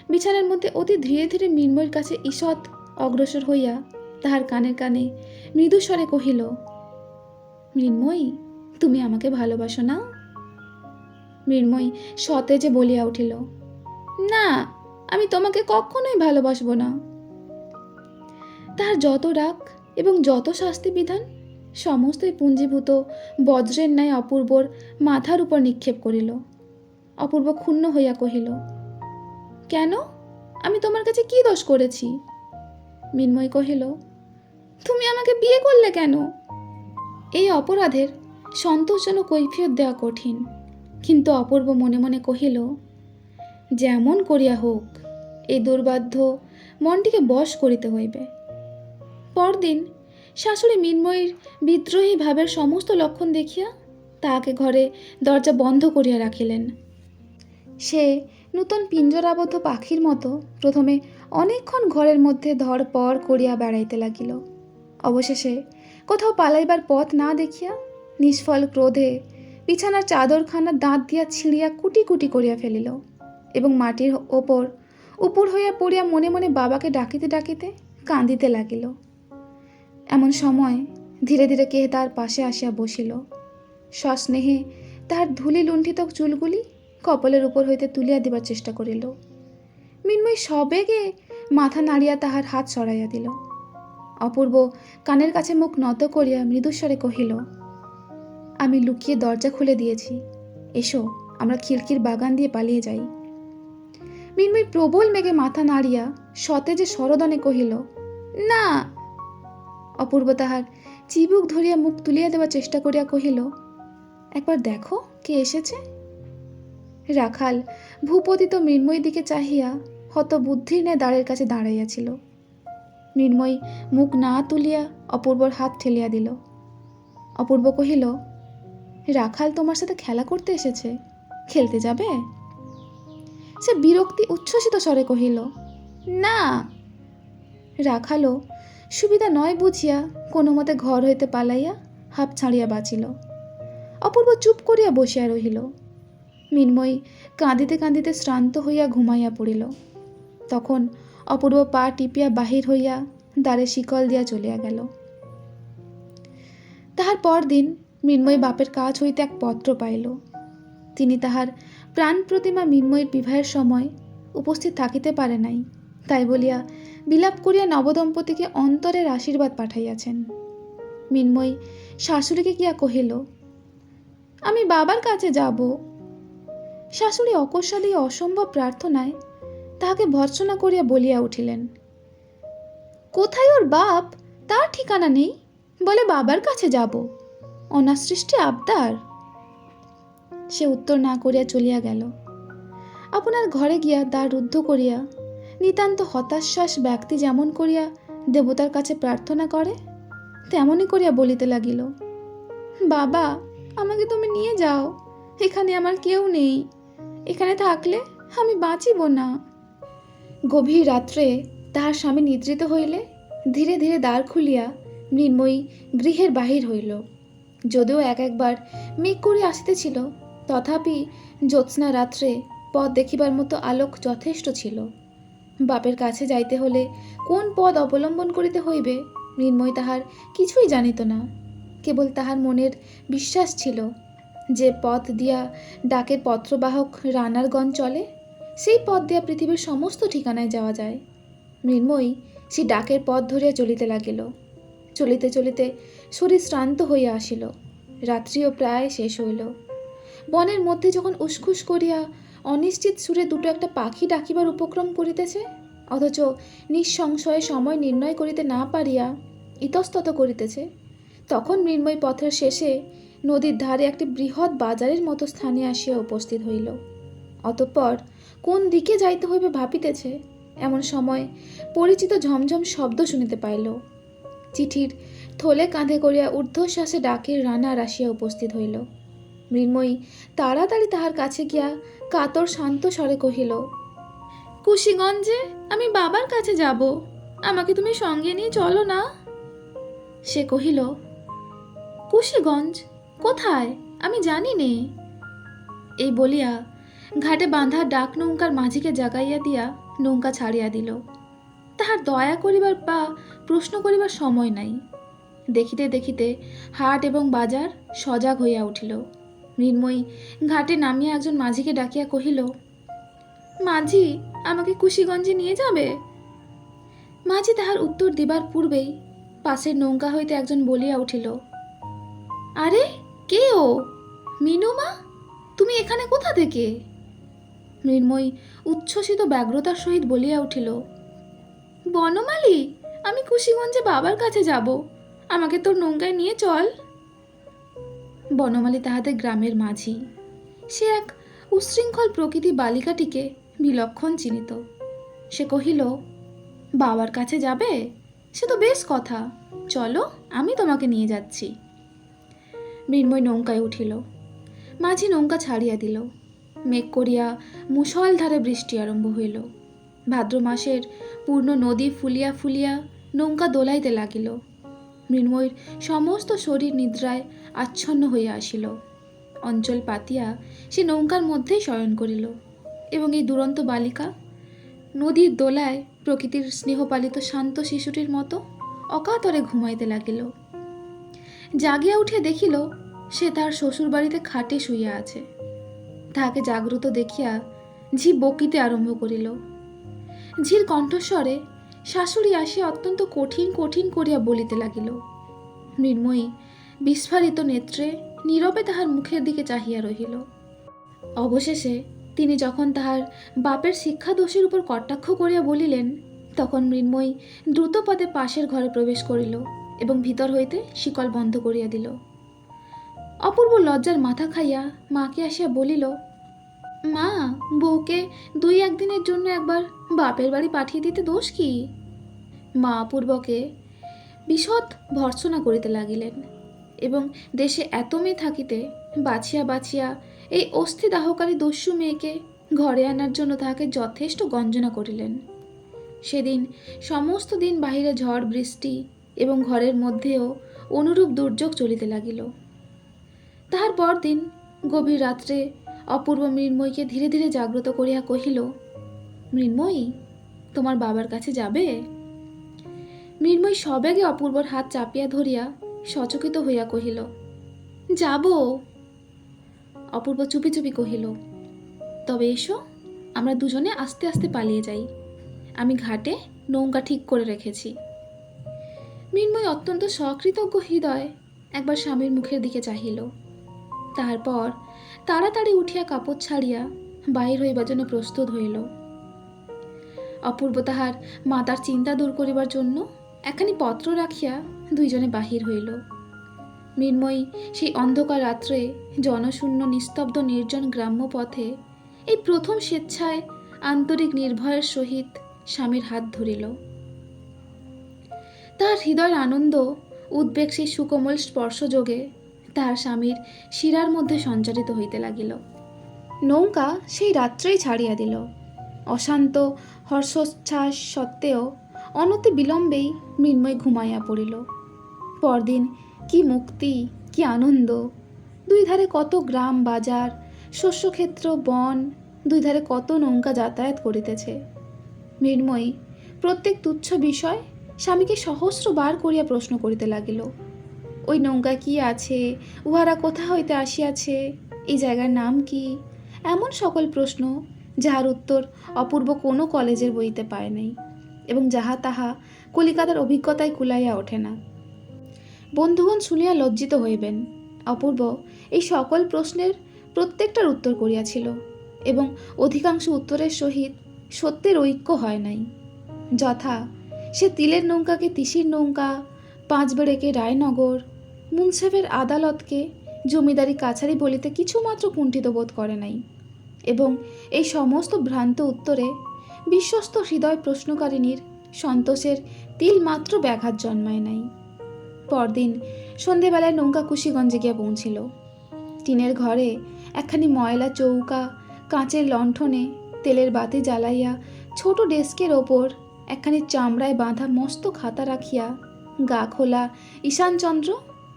বিছানার মধ্যে অতি ধীরে ধীরে মৃন্ময়ীর কাছে ঈষৎ অগ্রসর হইয়া তাহার কানে কানে মৃদুস্বরে কহিল, মৃন্ময়ী, তুমি আমাকে ভালোবাসো না? মৃন্ময়ী সতেজে বলিয়া উঠিল, না, আমি তোমাকে কখনোই ভালোবাসবো না। তাহার যত রাগ এবং যত শাস্তি বিধান সমস্তই পুঞ্জীভূত বজ্রের ন্যায় অপূর্বর মাথার উপর নিক্ষেপ করিল। অপূর্ব ক্ষুণ্ণ হইয়া কহিল, কেন? আমি তোমার কাছে কি দোষ করেছি? মৃন্ময়ী কহিল, তুমি আমাকে বিয়ে করলে কেন? এই অপরাধের সন্তোষজনক কৈফিয়ত দেওয়া কঠিন, কিন্তু অপূর্ব মনে মনে কহিল, যেমন করিয়া হোক এই দুর্বাধ্য মনটিকে বশ করিতে হইবে। পরদিন শাশুড়ি মৃন্ময়ীর বিদ্রোহী ভাবের সমস্ত লক্ষণ দেখিয়া তাহাকে ঘরে দরজা বন্ধ করিয়া রাখিলেন। সে নূতন পিঞ্জরাবদ্ধ পাখির মতো প্রথমে অনেকক্ষণ ঘরের মধ্যে ধরপড় করিয়া বেড়াইতে লাগিল। অবশেষে কোথাও পালাইবার পথ না দেখিয়া নিষ্ফল ক্রোধে বিছানার চাদরখানা দাঁত দিয়া ছিঁড়িয়া কুটি কুটি করিয়া ফেলিল এবং মাটির ওপর উপর হইয়া পড়িয়া মনে মনে বাবাকে ডাকিতে ডাকিতে কাঁদিতে লাগিল। এমন সময় ধীরে ধীরে কে তার পাশে আসিয়া বসিল। সস্নেহে তাহার ধূলি লুণ্ঠিত চুলগুলি কপালের উপর হইতে তুলিয়া দিবার চেষ্টা করিল। মৃন্ময়ী সবেগে মাথা নাড়িয়া তাহার হাত সরাইয়া দিল। অপূর্ব কানের কাছে মুখ নত করিয়া মৃদুস্বরে কহিল, আমি লুকিয়ে দরজা খুলে দিয়েছি, এসো আমরা খিড়কির বাগান দিয়ে পালিয়ে যাই। মৃন্ময়ী প্রবল মেঘে মাথা নাড়িয়া সতেজে সরদনে কহিল, না। অপূর্ব তাহার চিবুক ধরিয়া মুখ তুলিয়া দেওয়ার চেষ্টা করিয়া কহিল, একবার দেখো কে এসেছে। রাখাল ভূপতিত মৃন্ময়ীর দিকে চাহিয়া হতবুদ্ধির ন্যায় দ্বারের কাছে দাঁড়াইয়াছিল। মৃন্ময়ী মুখ না তুলিয়া অপূর্বর হাত ঠেলিয়া দিল। অপূর্ব কহিল, রাখাল তোমার সাথে খেলা করতে এসেছে, খেলতে যাবে? সে বিরক্তি উচ্ছ্বসিত স্বরে কহিল, না। রাখালও সুবিধা নয় বুঝিয়া কোনো মতে ঘর হইতে পালাইয়া হাঁপ ছাড়িয়া বাঁচিল। অপূর্ব চুপ করিয়া বসিয়া রহিল। মৃন্ময়ী কাঁদিতে কাঁদিতে শ্রান্ত হইয়া ঘুমাইয়া পড়িল। তখন অপূর্ব পা টিপিয়া বাহির হইয়া দ্বারে শিকল দিয়া চলিয়া গেল। তাহার পরদিন মৃন্ময়ী বাপের কাছ হইতে এক পত্র পাইল। তিনি তাহার প্রাণ প্রতিমা মৃন্ময়ীর বিবাহের সময় উপস্থিত থাকিতে পারে নাই, তাই বলিয়া বিলাপ করিয়া নবদম্পতিকে অন্তরের আশীর্বাদ পাঠাইয়াছেন। মৃন্ময়ী শাশুড়িকে গিয়া কহিল, আমি বাবার কাছে যাব। শাশুড়ি অকস্মাৎ এই অসম্ভব প্রার্থনায় তাহাকে ভর্ৎসনা করিয়া বলিয়া উঠিলেন, কোথায় ওর বাপ তার ঠিকানা নেই, বলে বাবার কাছে যাব, অনাসৃষ্টি আবদার। সে উত্তর না করিয়া চলিয়া গেল। আপনার ঘরে গিয়া দ্বার রুদ্ধ করিয়া নিতান্ত হতাশ্বাস ব্যক্তি যেমন করিয়া দেবতার কাছে প্রার্থনা করে তেমনই করিয়া বলিতে লাগিল, বাবা, আমাকে তুমি নিয়ে যাও, এখানে আমার কেউ নেই, এখানে থাকলে আমি বাঁচিব না। গভীর রাত্রে তাহার স্বামী নিদ্রিত হইলে ধীরে ধীরে দ্বার খুলিয়া মৃন্ময়ী গৃহের বাহির হইল। যদিও একবার মেঘ করিয়া আসিতেছিল, তথাপি জ্যোৎস্না রাত্রে পথ দেখিবার মতো আলোক যথেষ্ট ছিল। বাপের কাছে যাইতে হলে কোন পথ অবলম্বন করিতে হইবে মৃন্ময়ী তাহার কিছুই জানিত না। কেবল তাহার মনের বিশ্বাস ছিল যে পথ দিয়া ডাকের পত্রবাহক রানারগণ চলে, সেই পথ দিয়া পৃথিবীর সমস্ত ঠিকানায় যাওয়া যায়। মৃন্ময়ী সেই ডাকের পথ ধরিয়া চলিতে লাগিল। চলিতে চলিতে শরীর শ্রান্ত হইয়া আসিল। রাত্রিও প্রায় শেষ হইল। বনের মধ্যে যখন উসখুস করিয়া অনিশ্চিত সুরে দুটো একটা পাখি ডাকিবার উপক্রম করিতেছে, অথচ নিঃসংশয়ে সময় নির্ণয় করিতে না পারিয়া ইতস্তত করিতেছে, তখন মৃন্ময়ী পথের শেষে নদীর ধারে একটি বৃহৎ বাজারের মতো স্থানে আসিয়া উপস্থিত হইল। অতঃপর কোন দিকে যাইতে হইবে ভাবিতেছে, এমন সময় পরিচিত ঝমঝম শব্দ শুনিতে পাইল। চিঠির থলে কাঁধে করিয়া ঊর্ধ্বশ্বাসে ডাকের রানার আসিয়া উপস্থিত হইল। মৃন্ময়ী তাড়াতাড়ি তাহার কাছে গিয়া কাতর শান্ত স্বরে কহিল, কুশিগঞ্জে আমি বাবার কাছে যাব, আমাকে তুমি সঙ্গে নিয়ে চলো না। সে কহিল, কুশিগঞ্জ কোথায়, আমি জানি নে। এই বলিয়া ঘাটে বাঁধা ডাক নৌকার মাঝিকে জাগাইয়া দিয়া নৌকা ছাড়িয়া দিল। তাহার দয়া করিবার বা প্রশ্ন করিবার সময় নাই। দেখিতে দেখিতে হাট এবং বাজার সজাগ হইয়া উঠিল। মৃন্ময়ী ঘাটে নামিয়া একজন মাঝিকে ডাকিয়া কহিল, মাঝি, আমাকে কুশিগঞ্জে নিয়ে যাবে? মাঝি তাহার উত্তর দিবার পূর্বেই পাশের নৌকা হইতে একজন বলিয়া উঠিল, আরে কে ও? মিনুমা, তুমি এখানে কোথা থেকে? মৃন্ময়ী উচ্ছ্বসিত ব্যগ্রতার সহিত বলিয়া উঠিল, বনমালী, আমি কুশিগঞ্জে বাবার কাছে যাব, আমাকে তোর নৌকায় নিয়ে চল। বনমালী তাহাদের গ্রামের মাঝি। সে এক উচ্ছৃঙ্খল প্রকৃতি বালিকাটিকে বিলক্ষণ চিনিত। সে কহিল, বাবার কাছে যাবে? সে তো বেশ কথা, চলো, আমি তোমাকে নিয়ে যাচ্ছি। মৃন্ময় নৌকায় উঠিল। মাঝি নৌকা ছাড়িয়া দিল। মেঘ করিয়া মুষলধারে বৃষ্টি আরম্ভ হইল। ভাদ্র মাসের পূর্ণ নদী ফুলিয়া ফুলিয়া নৌকা দোলাইতে লাগিল। মৃন্ময়ীর সমস্ত শরীর নিদ্রায় আচ্ছন্ন হইয়া আসিল। অঞ্চল পাতিয়া সে নৌকার মধ্যেই শয়ন করিল এবং এই দুরন্ত বালিকা নদীর দোলায় প্রকৃতির স্নেহপালিত শান্ত শিশুটির মতো অকাতরে ঘুমাইতে লাগিল। জাগিয়া উঠিয়া দেখিল সে তার শ্বশুর বাড়িতে খাটে শুইয়া আছে। তাহাকে জাগ্রত দেখিয়া ঝি বকিতে আরম্ভ করিল। ঝির কণ্ঠস্বরে শাশুড়ি আসিয়া অত্যন্ত কঠিন কঠিন করিয়া বলিতে লাগিল। মৃন্ময়ী বিস্ফারিত নেত্রে নীরবে তাহার মুখের দিকে চাহিয়া রহিল। অবশেষে তিনি যখন তাহার বাপের শিক্ষা দোষের উপর কটাক্ষ করিয়া বলিলেন, তখন মৃন্ময়ী দ্রুতপদে পাশের ঘরে প্রবেশ করিল এবং ভিতর হইতে শিকল বন্ধ করিয়া দিল। অপূর্ব লজ্জার মাথা খাইয়া মাকে আসিয়া বলিল, মা, বউকে 2-1 দিনের জন্য একবার বাপের বাড়ি পাঠিয়ে দিতে দোষ কি? মা অপূর্বকে বিশদ ভর্ৎসনা করিতে লাগিলেন এবং দেশে এত মেয়ে থাকিতে বাছিয়া বাছিয়া এই অস্থিদাহকারী দস্যু মেয়েকে ঘরে আনার জন্য তাহাকে যথেষ্ট গঞ্জনা করিলেন। সেদিন সমস্ত দিন বাহিরে ঝড় বৃষ্টি এবং ঘরের মধ্যেও অনুরূপ দুর্যোগ চলিতে লাগিল। তাহার পরদিন গভীর রাত্রে অপূর্ব মৃন্ময়ীকে ধীরে ধীরে জাগ্রত করিয়া কহিল, মৃন্ময়ী, তোমার বাবার কাছে যাবে? মৃন্ময়ী সবেগে অপূর্বর হাত চাপিয়া ধরিয়া সচকিত হইয়া কহিল, যাব। অপূর্ব চুপি চুপি কহিল, তবে এসো, আমরা দুজনে আস্তে আস্তে পালিয়ে যাই। আমি ঘাটে নৌকা ঠিক করে রেখেছি। মৃন্ময় অত্যন্ত সকৃতজ্ঞ হৃদয় একবার স্বামীর মুখের দিকে চাহিল। তারপর তাড়াতাড়ি উঠিয়া কাপড় ছাড়িয়া বাহির হইবার জন্য প্রস্তুত হইল। অপূর্ব তাহার মাতার চিন্তা দূর করিবার জন্য একখানি পত্র রাখিয়া দুইজনে বাহির হইল। মৃন্ময়ী সেই অন্ধকার রাত্রে জনশূন্য নিস্তব্ধ নির্জন গ্রাম্য পথে এই প্রথম স্বেচ্ছায় আন্তরিক নির্ভয়ের সহিত স্বামীর হাত ধরিল। তাহার হৃদয়ের আনন্দ উদ্বেগ সেই সুকোমল স্পর্শযোগে তাহার স্বামীর শিরার মধ্যে সঞ্চারিত হইতে লাগিল। নৌকা সেই রাত্রেই ছাড়িয়া দিল। অশান্ত হর্ষোচ্ছ্বাস সত্ত্বেও অনতি বিলম্বেই মৃন্ময় ঘুমাইয়া পড়িল। পরদিন কি মুক্তি, কি আনন্দ! দুই ধারে কত গ্রাম বাজার, শস্যক্ষেত্র, বন, দুই ধারে কত নৌকা যাতায়াত করিতেছে। মৃন্ময়ী প্রত্যেক তুচ্ছ বিষয় স্বামীকে সহস্রবার করিয়া প্রশ্ন করিতে লাগিল। ওই নৌকা কি আছে, উহারা কোথা হইতে আসিয়াছে, এই জায়গার নাম কি, এমন সকল প্রশ্ন যাহার উত্তর অপূর্ব কোনো কলেজের বইতে পায় নাই এবং যাহা তাহা কলিকাতার অভিজ্ঞতায় কুলাইয়া ওঠে না। বন্ধুগণ শুনিয়া লজ্জিত হইবেন, অপূর্ব এই সকল প্রশ্নের প্রত্যেকটার উত্তর করিয়াছিল এবং অধিকাংশ উত্তরের সহিত সত্যের ঐক্য হয় নাই। যথা, সে তিলের নৌকাকে তিসির নৌকা, পাঁচবেড়েকে রায়নগর, মুন্সেফের আদালতকে জমিদারি কাছারি বলিতে কিছুমাত্র কুণ্ঠিত বোধ করে নাই এবং এই সমস্ত ভ্রান্ত উত্তরে বিশ্বস্ত হৃদয় প্রশ্নকারিণীর সন্তোষের তিলমাত্র ব্যাঘাত জন্মায় নাই। পরদিন সন্ধেবেলায় নৌকা কুশিগঞ্জে গিয়া পৌঁছিল। টিনের ঘরে একখানি ময়লা চৌকা, কাঁচের লণ্ঠনে তেলের বাতি জ্বালাইয়া ছোট ডেস্কের ওপর একখানি চামড়ায় বাঁধা মস্ত খাতা রাখিয়া গা খোলা ঈশানচন্দ্র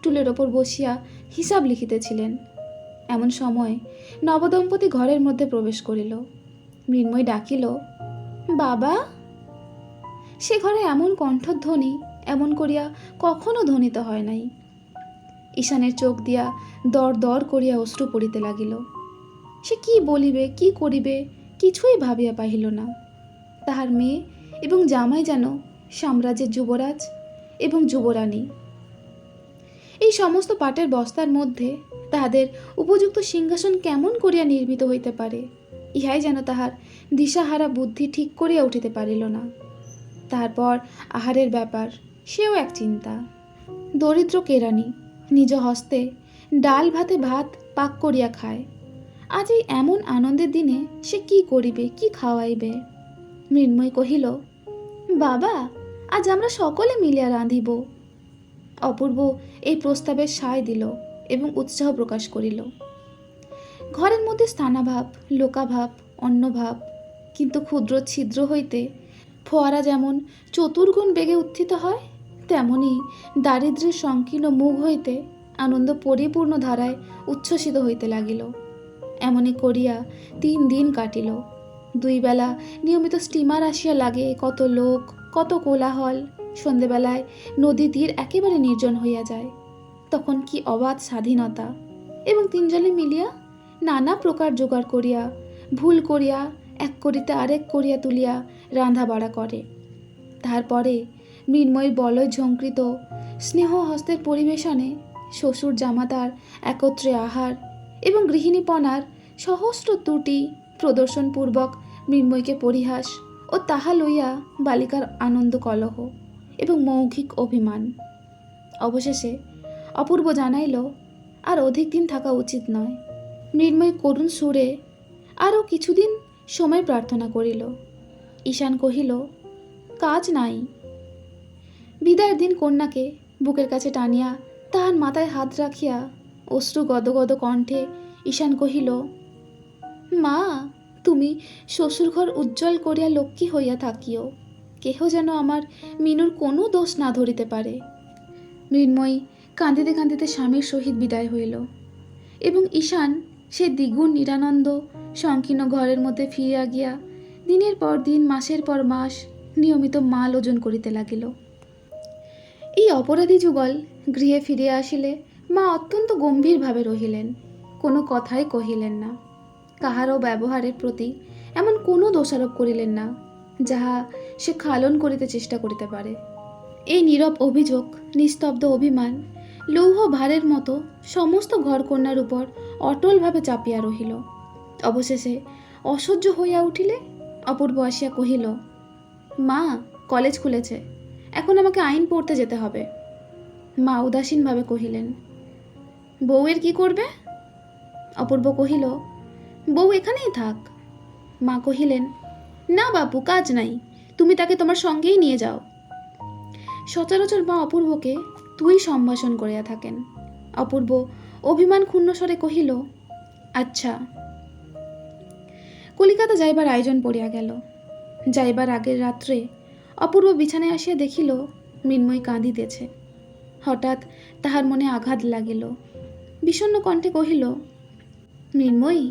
টুলের ওপর বসিয়া হিসাব লিখিতেছিলেন। এমন সময় নবদম্পতি ঘরের মধ্যে প্রবেশ করিল। মৃন্ময়ী ডাকিল, বাবা। সে ঘরে এমন কণ্ঠধ্বনি এমন করিয়া কখনো ধ্বনিত হয় নাই। ঈশানের চোখ দিয়া দর দর করিয়া অশ্রু পড়িতে লাগিল। সে কি বলিবে, কি করিবে, কিছুই ভাবিয়া পাহিল না। তাহার মেয়ে এবং জামাই যেন সাম্রাজ্যের যুবরাজ এবং যুবরানী। এই সমস্ত পাটের বস্তার মধ্যে তাহাদের উপযুক্ত সিংহাসন কেমন করিয়া নির্মিত হইতে পারে, ইহাই যেন তাহার দিশাহারা বুদ্ধি ঠিক করিয়া উঠিতে পারিল না। তারপর আহারের ব্যাপার, সেও এক চিন্তা। দরিদ্র কেরানি নিজ হস্তে ডাল ভাতে ভাত পাক করিয়া খায়। আজ এই এমন আনন্দের দিনে সে কি করিবে, কি খাওয়াইবে? মৃন্ময়ী কহিল, বাবা, আজ আমরা সকলে মিলিয়া রাঁধিব। অপূর্ব এই প্রস্তাবের সায় দিল এবং উৎসাহ প্রকাশ করিল। ঘরের মধ্যে স্থানাভাব, লোকাভাব, অন্নভাব, কিন্তু ক্ষুদ্র ছিদ্র হইতে ফোয়ারা যেমন চতুর্গুণ বেগে উত্থিত হয়, তেমনি দারিদ্র্যের সংকীর্ণ মুখ হইতে আনন্দ পরিপূর্ণ ধারায় উচ্ছ্বসিত হইতে লাগিল। এমনি করিয়া 3 দিন কাটিল। 2 বেলা নিয়মিত স্টিমার আসিয়া লাগে, কত লোক, কত কোলাহল। সন্ধেবেলায় নদী তীর একেবারে নির্জন হইয়া যায়। তখন কি অবাধ স্বাধীনতা! এবং 3 জনে মিলিয়া নানা প্রকার জোগাড় করিয়া, ভুল করিয়া, এক করিতে আরেক করিয়া তুলিয়া রাঁধা বাড়া করে। তারপরে মৃন্ময়ীর বলয় ঝঙ্কৃত স্নেহ হস্তের পরিবেশনে শ্বশুর জামাতার একত্রে আহার এবং গৃহিণীপনার সহস্র ত্রুটি প্রদর্শনপূর্বক মৃন্ময়ীকে পরিহাস ও তাহা লইয়া বালিকার আনন্দ কলহ এবং মৌখিক অভিমান। অবশেষে অপূর্ব জানাইল আর অধিক দিন থাকা উচিত নয়। মৃন্ময়ী করুণ সুরে আরও কিছুদিন সময় প্রার্থনা করিল। ঈশান কহিল, কাজ নাই। বিদায়ের দিন কন্যাকে বুকের কাছে টানিয়া তাহার মাথায় হাত রাখিয়া অশ্রু গদগদ কণ্ঠে ঈশান কহিল, মা, তুমি শ্বশুরঘর উজ্জ্বল করিয়া লক্ষ্মী হইয়া থাকিও। কেহ যেন আমার মিনুর কোনো দোষ না ধরিতে পারে। মৃন্ময়ী কাঁদিতে কাঁদিতে স্বামীর সহিত বিদায় হইল এবং ঈশান সে দ্বিগুণ নিরানন্দ সংকীর্ণ ঘরের মধ্যে ফিরিয়া গিয়া দিনের পর দিন, মাসের পর মাস নিয়মিত মাল ওজন করিতে লাগিল। এই অপরাধী যুগল গৃহে ফিরিয়া আসিলে মা অত্যন্ত গম্ভীরভাবে রহিলেন, কোনো কথাই কহিলেন না। কাহারও ব্যবহারের প্রতি এমন কোনো দোষারোপ করিলেন না যাহা সে খালন করিতে চেষ্টা করিতে পারে। এই নীরব অভিযোগ, নিস্তব্ধ অভিমান লৌহ ভারের মতো সমস্ত ঘরকন্যার উপর অটলভাবে চাপিয়া রহিল। অবশেষে অসহ্য হইয়া উঠিলে অপূর্ব আসিয়া কহিল, মা, কলেজ খুলেছে, এখন আমাকে আইন পড়তে যেতে হবে। মা উদাসীনভাবে কহিলেন, বউয়ের কি করবে? অপূর্ব কহিল, বউ এখানেই থাক। মা কহিলেন, না বাপু, কাজ নাই, তুমি তাকে তোমার সঙ্গেই নিয়ে যাও। সচরাচর মা অপূর্বকে তুই সম্ভাষণ করিয়া থাকেন। অপূর্ব অভিমান ক্ষুণ্ণ স্বরে কহিল, আচ্ছা। কলিকাতা যাইবার আয়োজন পড়িয়া গেল। যাইবার আগের রাত্রে অপূর্ব বিছানায় আসিয়া দেখিল মৃন্ময়ী কাঁদিতেছে। হঠাৎ তাহার মনে আঘাত লাগিল। বিষণ্ণ কণ্ঠে কহিল, মৃন্ময়ী,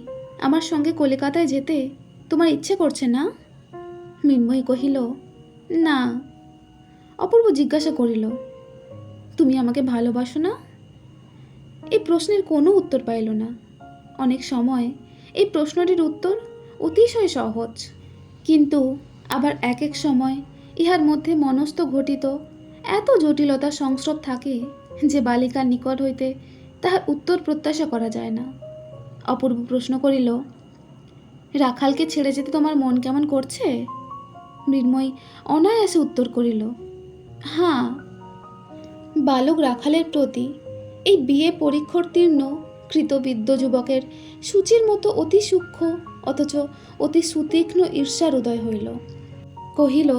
আমার সঙ্গে কলিকাতায় যেতে তোমার ইচ্ছে করছে না? মৃন্ময়ী কহিল, না। অপূর্ব জিজ্ঞাসা করিল, তুমি আমাকে ভালোবাসো না? এই প্রশ্নের কোনো উত্তর পাইল না। অনেক সময় এই প্রশ্নটির উত্তর অতিশয় সহজ, কিন্তু আবার এক এক সময় ইহার মধ্যে মনস্থ ঘটিত এত জটিলতা সংস্রব থাকে যে বালিকার নিকট হইতে তাহার উত্তর প্রত্যাশা করা যায় না। অপূর্ব প্রশ্ন করিল, রাখালকে ছেড়ে যেতে তোমার মন কেমন করছে? মৃন্ময়ী অনায়াসে উত্তর করিল, হ্যাঁ। বালক রাখালের প্রতি এই বিয়ে পরীক্ষোত্তীর্ণ কৃতবিদ্য যুবকের সূচির মতো অতি সূক্ষ্ম অথচ অতি সুতীক্ষ্ণ ঈর্ষার উদয় হইল। কহিল,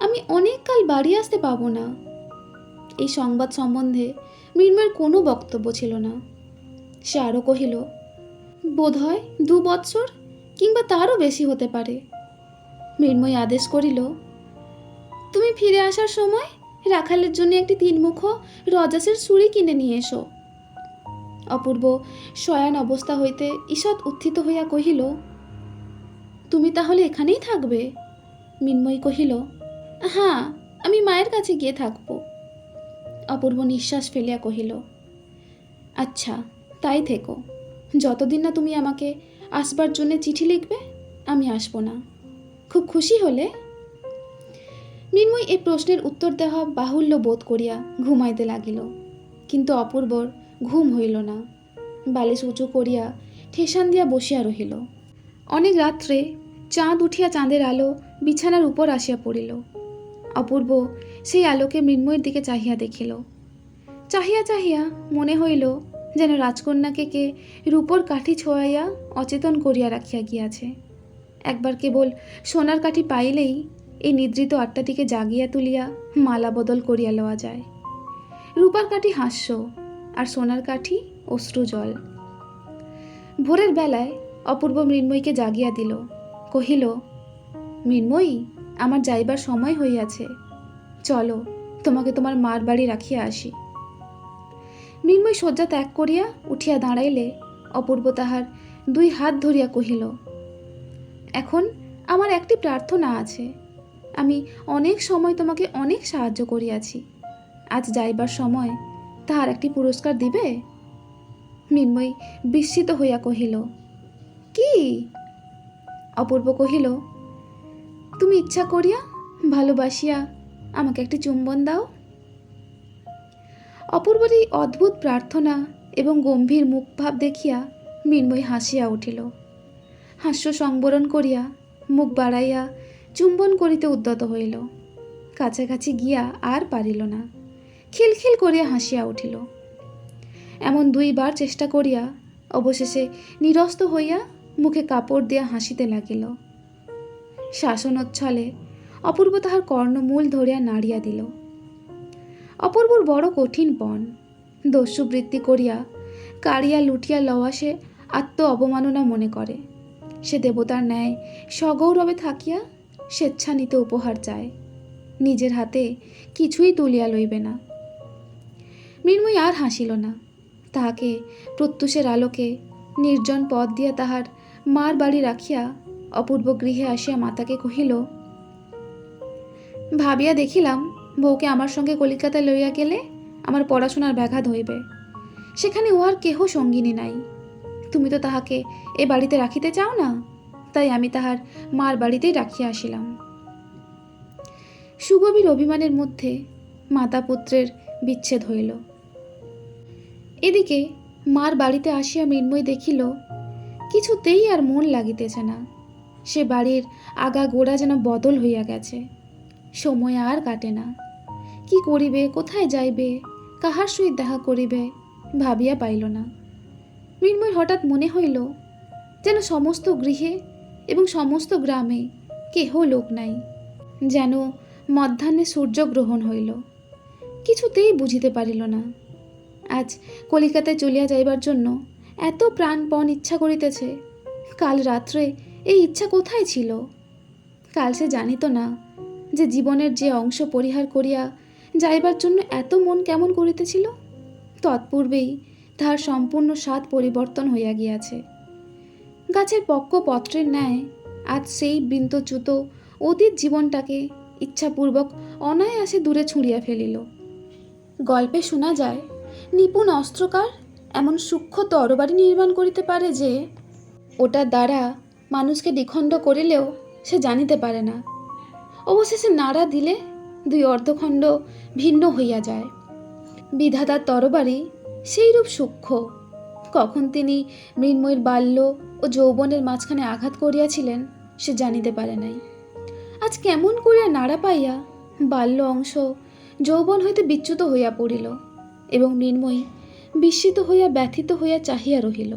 আমি অনেক কাল বাড়ি আসতে পাবো না। এই সংবাদ সম্বন্ধে মৃন্ময়ের কোনো বক্তব্য ছিল না। সে আরও কহিল, বোধহয় 2 বৎসর কিংবা তারও বেশি হতে পারে। মৃন্ময়ী আদেশ করিল, তুমি ফিরে আসার সময় রাখালের জন্য একটি 3 মুখ রজাসের ছুরি কিনে নিয়ে এসো। অপূর্ব শয়ান অবস্থা হইতে ঈষৎ উত্থিত হইয়া কহিল, তুমি তাহলে এখানেই থাকবে? মৃন্ময়ী কহিল, হ্যাঁ, আমি মায়ের কাছে গিয়ে থাকব। অপূর্ব নিঃশ্বাস ফেলিয়া কহিল, আচ্ছা, তাই থেকো। যতদিন না তুমি আমাকে আসবার জন্য চিঠি লিখবে আমি আসব না। খুব খুশি হলে? মৃন্ময়ী এই প্রশ্নের উত্তর দেওয়া বাহুল্য বোধ করিয়া ঘুমাইতে লাগিল, কিন্তু অপূর্বর ঘুম হইল না। বালিশ উঁচু করিয়া ঠেসান দিয়া বসিয়া রহিল। অনেক রাত্রে চাঁদ উঠিয়া চাঁদের আলো বিছানার উপর আসিয়া পড়িল। অপূর্ব সেই আলোকে মৃন্ময়ীর দিকে চাহিয়া দেখিল। চাহিয়া চাহিয়া মনে হইল যেন রাজকন্যাকে কে রূপোর কাঠি ছোঁয়াইয়া অচেতন করিয়া রাখিয়া গিয়াছে। একবার কেবল সোনার কাঠি পাইলেই এই নিদ্রিত আত্মাটিকে জাগিয়া তুলিয়া মালা বদল করিয়া লওয়া যায়। রূপার কাঠি হাস্য, আর সোনার কাঠি অশ্রুজল। ভোরের বেলায় অপূর্ব মৃন্ময়ীকে জাগিয়া দিল। কহিল, মৃন্ময়ী, আমার যাইবার সময় হইয়াছে, চলো তোমাকে তোমার মার বাড়ি রাখিয়া আসি। মৃন্ময়ী শয্যা ত্যাগ করিয়া উঠিয়া দাঁড়াইলে অপূর্ব তাহার 2 হাত ধরিয়া কহিল, এখন আমার একটি প্রার্থনা আছে। আমি অনেক সময় তোমাকে অনেক সাহায্য করিয়াছি, আজ যাইবার সময় তাহার একটি পুরস্কার দিবে? মৃন্ময়ী বিস্মিত হইয়া কহিল, কি? অপূর্ব কহিল, তুমি ইচ্ছা করিয়া ভালোবাসিয়া আমাকে একটি চুম্বন দাও। অপূর্বর এই অদ্ভুত প্রার্থনা এবং গম্ভীর মুখভাব দেখিয়া মৃন্ময়ী হাসিয়া উঠিল। হাস্য সংবরণ করিয়া মুখ বাড়াইয়া চুম্বন করিতে উদ্যত হইল। কাছাকাছি গিয়া আর পারিল না, খিলখিল করিয়া হাসিয়া উঠিল। এমন 2 বার চেষ্টা করিয়া অবশেষে নিরস্ত হইয়া মুখে কাপড় দিয়া হাসিতে লাগিল। শাসনোচ্ছলে অপূর্ব তাহার কর্ণমূল ধরিয়া নাড়িয়া দিল। অপূর্বর বড় কঠিন পণ। দস্যুবৃত্তি করিয়া কাড়িয়া লুটিয়া লওয়া সে আত্ম অবমাননা মনে করে। সে দেবতার ন্যায় সগৌরবে থাকিয়া স্বেচ্ছা নিতে উপহার চায়, নিজের হাতে কিছুই তুলিয়া লইবে না। মৃন্ময়ী আর হাসিল না। তাহাকে প্রত্যুষের আলোকে নির্জন পথ দিয়া তাহার মার বাড়ি রাখিয়া অপূর্ব গৃহে আসিয়া মাতাকে কহিল, ভাবিয়া দেখিলাম বউকে আমার সঙ্গে কলিকাতায় লইয়া গেলে আমার পড়াশোনার ব্যাঘাত হইবে। সেখানে উহার কেহ সঙ্গিনী নাই। তুমি তো তাহাকে এ বাড়িতে রাখিতে চাও না, তাই আমি তাহার মার বাড়িতেই রাখিয়া আসিলাম। সুগভীর অভিমানের মধ্যে মাতা পুত্রের বিচ্ছেদ হইল। এদিকে মার বাড়িতে আসিয়া মৃন্ময় দেখিল কিছুতেই আর মন লাগিতেছে না। সে বাড়ির আগা গোড়া যেন বদল হইয়া গেছে। সময় আর কাটে না। কি করিবে, কোথায় যাইবে, কাহার সহিত দেখা করিবে ভাবিয়া পাইল না। মৃন্ময় হঠাৎ মনে হইল যেন সমস্ত গৃহে এবং সমস্ত গ্রামে কেহ লোক নাই। যেন মধ্যাহ্নে সূর্যগ্রহণ হইল। কিছুতেই বুঝিতে পারিল না। আজ কলিকাতায় চলিয়া যাইবার জন্য এত প্রাণপণ ইচ্ছা করিতেছে, কাল রাত্রে এই ইচ্ছা কোথায় ছিল? কাল সে জানিত না যে জীবনের যে অংশ পরিহার করিয়া যাইবার জন্য এত মন কেমন করিতেছিল, তৎপূর্বেই তাহার সম্পূর্ণ স্বাদ পরিবর্তন হইয়া গিয়াছে। গাছের পক্ক পত্রের ন্যায় আজ সেই বৃন্তচ্যুত অতীত জীবনটাকে ইচ্ছাপূর্বক অনায়াসে দূরে ছুঁড়িয়া ফেলিল। গল্পে শোনা যায় নিপুণ অস্ত্রকার এমন সূক্ষ্ম তরবারি নির্মাণ করিতে পারে যে ওটার দ্বারা মানুষকে দ্বিখণ্ড করিলেও সে জানিতে পারে না। অবশেষে নাড়া দিলে দুই অর্ধখণ্ড ভিন্ন হইয়া যায়। বিধাতার তরবারি সেইরূপ সূক্ষ্ম। কখন তিনি মৃন্ময়ীর বাল্য ও যৌবনের মাঝখানে আঘাত করিয়াছিলেন সে জানিতে পারে নাই। আজ কেমন করিয়া নাড়া পাইয়া বাল্য অংশ যৌবন হইতে বিচ্যুত হইয়া পড়িল এবং মৃন্ময়ী বিস্মিত হইয়া ব্যথিত হইয়া চাহিয়া রহিল।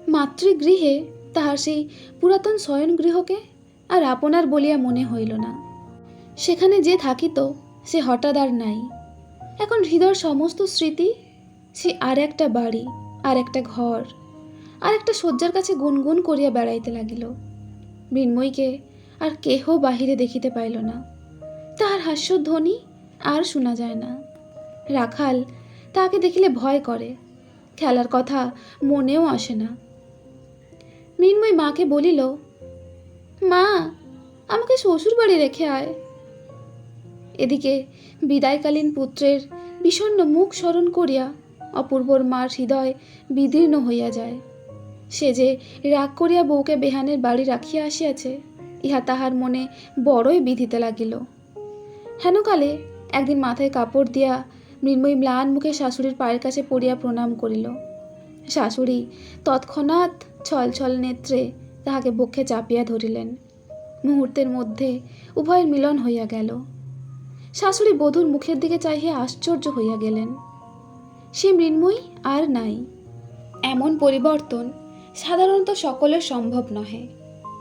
মাতৃগৃহে তাহার সেই পুরাতন শয়নগৃহকে আর আপনার বলিয়া মনে হইল না। সেখানে যে থাকিত সে হঠাৎ আর নাই। এখন হৃদয়ের সমস্ত স্মৃতি সে আর একটা বাড়ি, আর একটা ঘর, আর একটা শয্যার কাছে গুনগুন করিয়া বেড়াইতে লাগিল। মৃন্ময়ীকে আর কেহ বাহিরে দেখিতে পাইল না। তাহার হাস্যধ্বনি আর শোনা যায় না। রাখাল তাহাকে দেখিলে ভয় করে। খেলার কথা মনেও আসে না। মৃন্ময়ী মাকে বলিল, মা, আমাকে শ্বশুর বাড়ি রেখে আয়। এদিকে বিদায়কালীন পুত্রের বিষণ্ণ মুখ স্মরণ করিয়া অপূর্বর মার হৃদয় বিদীর্ণ হইয়া যায়। সে যে রাগ করিয়া বউকে বেহানের বাড়ি রাখিয়া আসিয়াছে ইহা তাহার মনে বড়ই বিধিতে লাগিল। হেনকালে একদিন মাথায় কাপড় দিয়া মৃন্ময়ী ম্লান মুখে শাশুড়ির পায়ের কাছে পড়িয়া প্রণাম করিল। শাশুড়ি তৎক্ষণাৎ ছলছল নেত্রে তাহাকে বক্ষে চাপিয়া ধরিলেন। মুহূর্তের মধ্যে উভয়ের মিলন হইয়া গেল। শাশুড়ি বধূর মুখের দিকে চাহিয়া আশ্চর্য হইয়া গেলেন। সে মৃন্ময়ী আর নাই। এমন পরিবর্তন সাধারণত সকলের সম্ভব নহে।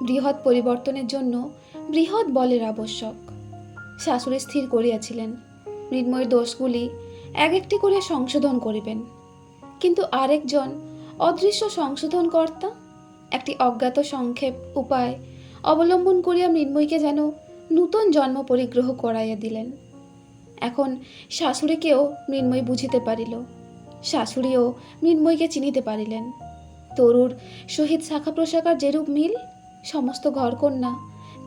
বৃহৎ পরিবর্তনের জন্য বৃহৎ বলের আবশ্যক। শাশুড়ি স্থির করিয়াছিলেন মৃন্ময়ীর দোষগুলি এক একটি করিয়া সংশোধন করিবেন, কিন্তু আরেকজন অদৃশ্য সংশোধনকর্তা একটি অজ্ঞাত সংক্ষেপ উপায় অবলম্বন করিয়া মৃন্ময়ীকে যেন নূতন জন্ম পরিগ্রহ করাইয়া দিলেন। এখন শাশুড়িকেও মৃন্ময়ী বুঝিতে পারিল, শাশুড়িও মৃন্ময়ীকে চিনিতে পারিলেন। তরুর সহিত শাখা প্রশাখার যেরূপ মিল, সমস্ত ঘরকন্যা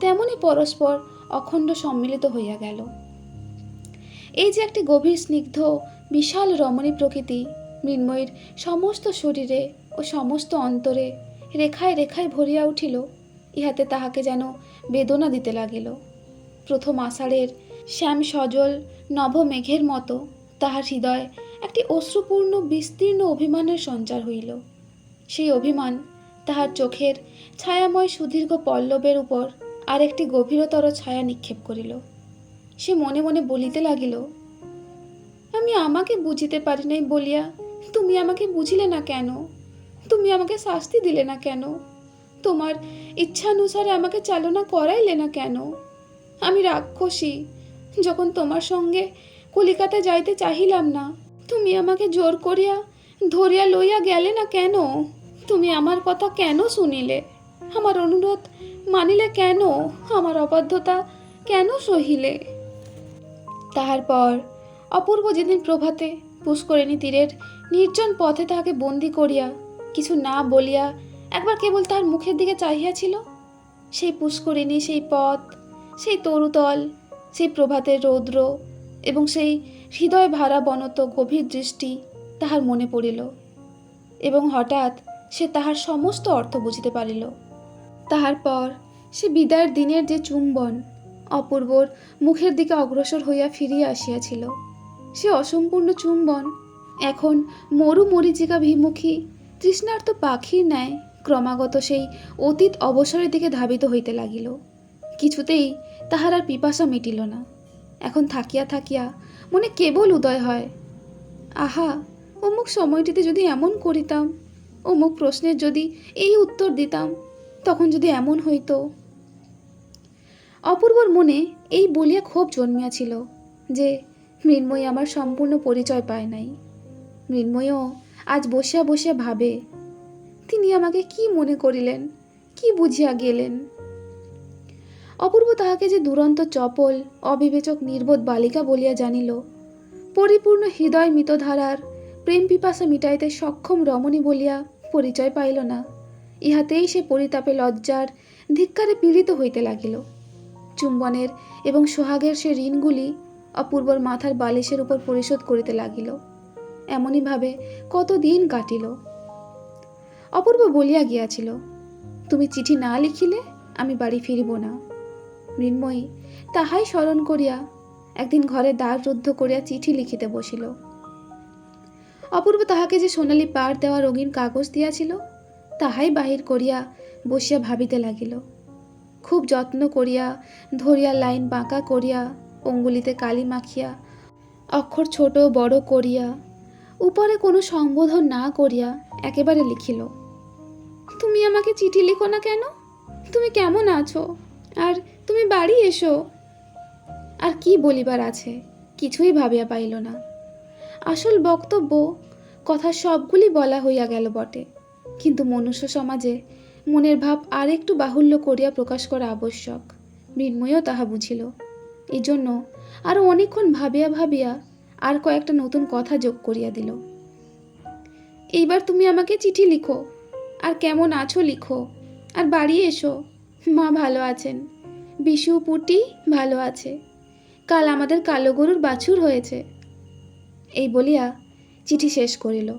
তেমনি পরস্পর অখণ্ড সম্মিলিত হইয়া গেল। এই যে একটি গভীর স্নিগ্ধ বিশাল রমণী প্রকৃতি মৃন্ময়ীর সমস্ত শরীরে ও সমস্ত অন্তরে রেখায় রেখায় ভরিয়া উঠিল, ইহাতে তাহাকে যেন বেদনা দিতে লাগিল। প্রথম আষাঢ়ের শ্যাম সজল নভ মেঘের মতো তাহার হৃদয় একটি অশ্রুপূর্ণ বিস্তীর্ণ অভিমানের সঞ্চার হইল। সেই অভিমান তাহার চোখের ছায়াময় সুদীর্ঘ পল্লবের উপর আরেকটি গভীরতর ছায়া নিক্ষেপ করিল। সে মনে মনে বলিতে লাগিল, আমি আমাকে বুঝিতে পারি নাই বলিয়া তুমি আমাকে বুঝিলে না কেন? তুমি আমাকে শাস্তি দিলে না কেন? তোমার ইচ্ছানুসারে আমাকে চালনা করাইলে না কেন? আমি রাক্ষসী, যখন তোমার সঙ্গে কলিকাতা যাইতে চাহিলাম না, তুমি আমাকে জোর করিয়া ধরিয়া লইয়া গেলে না কেন? তুমি আমার কথা কেন শুনিলে? আমার অনুরোধ মানিলে কেন? আমার অবাধ্যতা কেন সহিলে? তাহার পর অপূর্ব যেদিন প্রভাতে পুষ্করিণী তীরের নির্জন পথে তাহাকে বন্দি করিয়া কিছু না বলিয়া একবার কেবল তাহার মুখের দিকে চাহিয়াছিল, সেই পুষ্করিণী, সেই পথ, সেই তরুতল, সেই প্রভাতের রৌদ্র এবং সেই হৃদয় ভারা বনত গভীর দৃষ্টি তাহার মনে পড়িল এবং হঠাৎ সে তাহার সমস্ত অর্থ বুঝিতে পারিল। তাহার পর সে বিদায়ের দিনের যে চুম্বন অপূর্বর মুখের দিকে অগ্রসর হইয়া ফিরিয়া আসিয়াছিল, সে অসম্পূর্ণ চুম্বন এখন মরু মরীচিকা বিমুখী তৃষ্ণার্ত পাখির ন্যায় ক্রমাগত সেই অতীত অবসরের দিকে ধাবিত হইতে লাগিল। কিছুতেই তাহার আর পিপাসা মিটিল না। এখন থাকিয়া থাকিয়া মনে কেবল উদয় হয়, আহা, অমুক সময়টিতে যদি এমন করিতাম, অমুক প্রশ্নের যদি এই উত্তর দিতাম, তখন যদি এমন হইত। অপূর্বর মনে এই বলিয়া ক্ষোভ জন্মিয়াছিল যে মৃন্ময়ী আমার সম্পূর্ণ পরিচয় পায় নাই। মৃন্ময়ীও আজ বসিয়া বসিয়া ভাবে, তিনি আমাকে কি মনে করিলেন, কি বুঝিয়া গেলেন। অপূর্ব তাহাকে যে দুরন্ত চপল অবিবেচক নির্বোধ বালিকা বলিয়া জানিল, পরিপূর্ণ হৃদয় মিতধারার প্রেম পিপাসা মিটাইতে সক্ষম রমণী বলিয়া পরিচয় পাইল না, ইহাতেই সে পরিতাপে লজ্জার ধিক্কারে পীড়িত হইতে লাগিল। চুম্বনের এবং সোহাগের সে ঋণগুলি অপূর্বর মাথার বালিশের উপর পরিশোধ করিতে লাগিল। এমনইভাবে কতদিন কাটিল। অপূর্ব বলিয়া গিয়াছিল, তুমি চিঠি না লিখিলে আমি বাড়ি ফিরিব না। মৃন্ময়ী তাহাই স্মরণ করিয়া একদিন ঘরে দ্বার রুদ্ধ করিয়া চিঠি লিখিতে বসিল। অপূর্ব তাহাকে যে সোনালি পাড় দেওয়া রঙিন কাগজ দিয়াছিল তাহাই বাহির করিয়া বসিয়া ভাবিতে লাগিল। খুব যত্ন করিয়া ধরিয়া লাইন বাঁকা করিয়া অঙ্গুলিতে কালি মাখিয়া অক্ষর ছোট বড় করিয়া উপরে কোনো সম্বোধন না করিয়া একেবারে লিখিল, তুমি আমাকে চিঠি লিখো না কেন? তুমি কেমন আছো? আর তুমি বাড়ি এসো। আর কি বলিবার আছে কিছুই ভাবিয়া পাইল না। আসল বক্তব্য কথা সবগুলি বলা হইয়া গেল বটে, কিন্তু মনুষ্য সমাজে মনের ভাব আর একটু বাহুল্য করিয়া প্রকাশ করা আবশ্যক। মৃন্ময়ীও তাহা বুঝিল। এই জন্য আরও অনেকক্ষণ ভাবিয়া ভাবিয়া আর কয়েকটা নতুন কথা যোগ করিয়া দিল। এইবার তুমি আমাকে চিঠি লিখো, আর কেমন আছো লিখো, আর বাড়ি এসো। মা ভালো আছেন, বিশু পুটি ভালো আছে, কাল আমাদের কালো গরুর বাছুর হয়েছে। এই বলিয়া চিঠি শেষ করিল।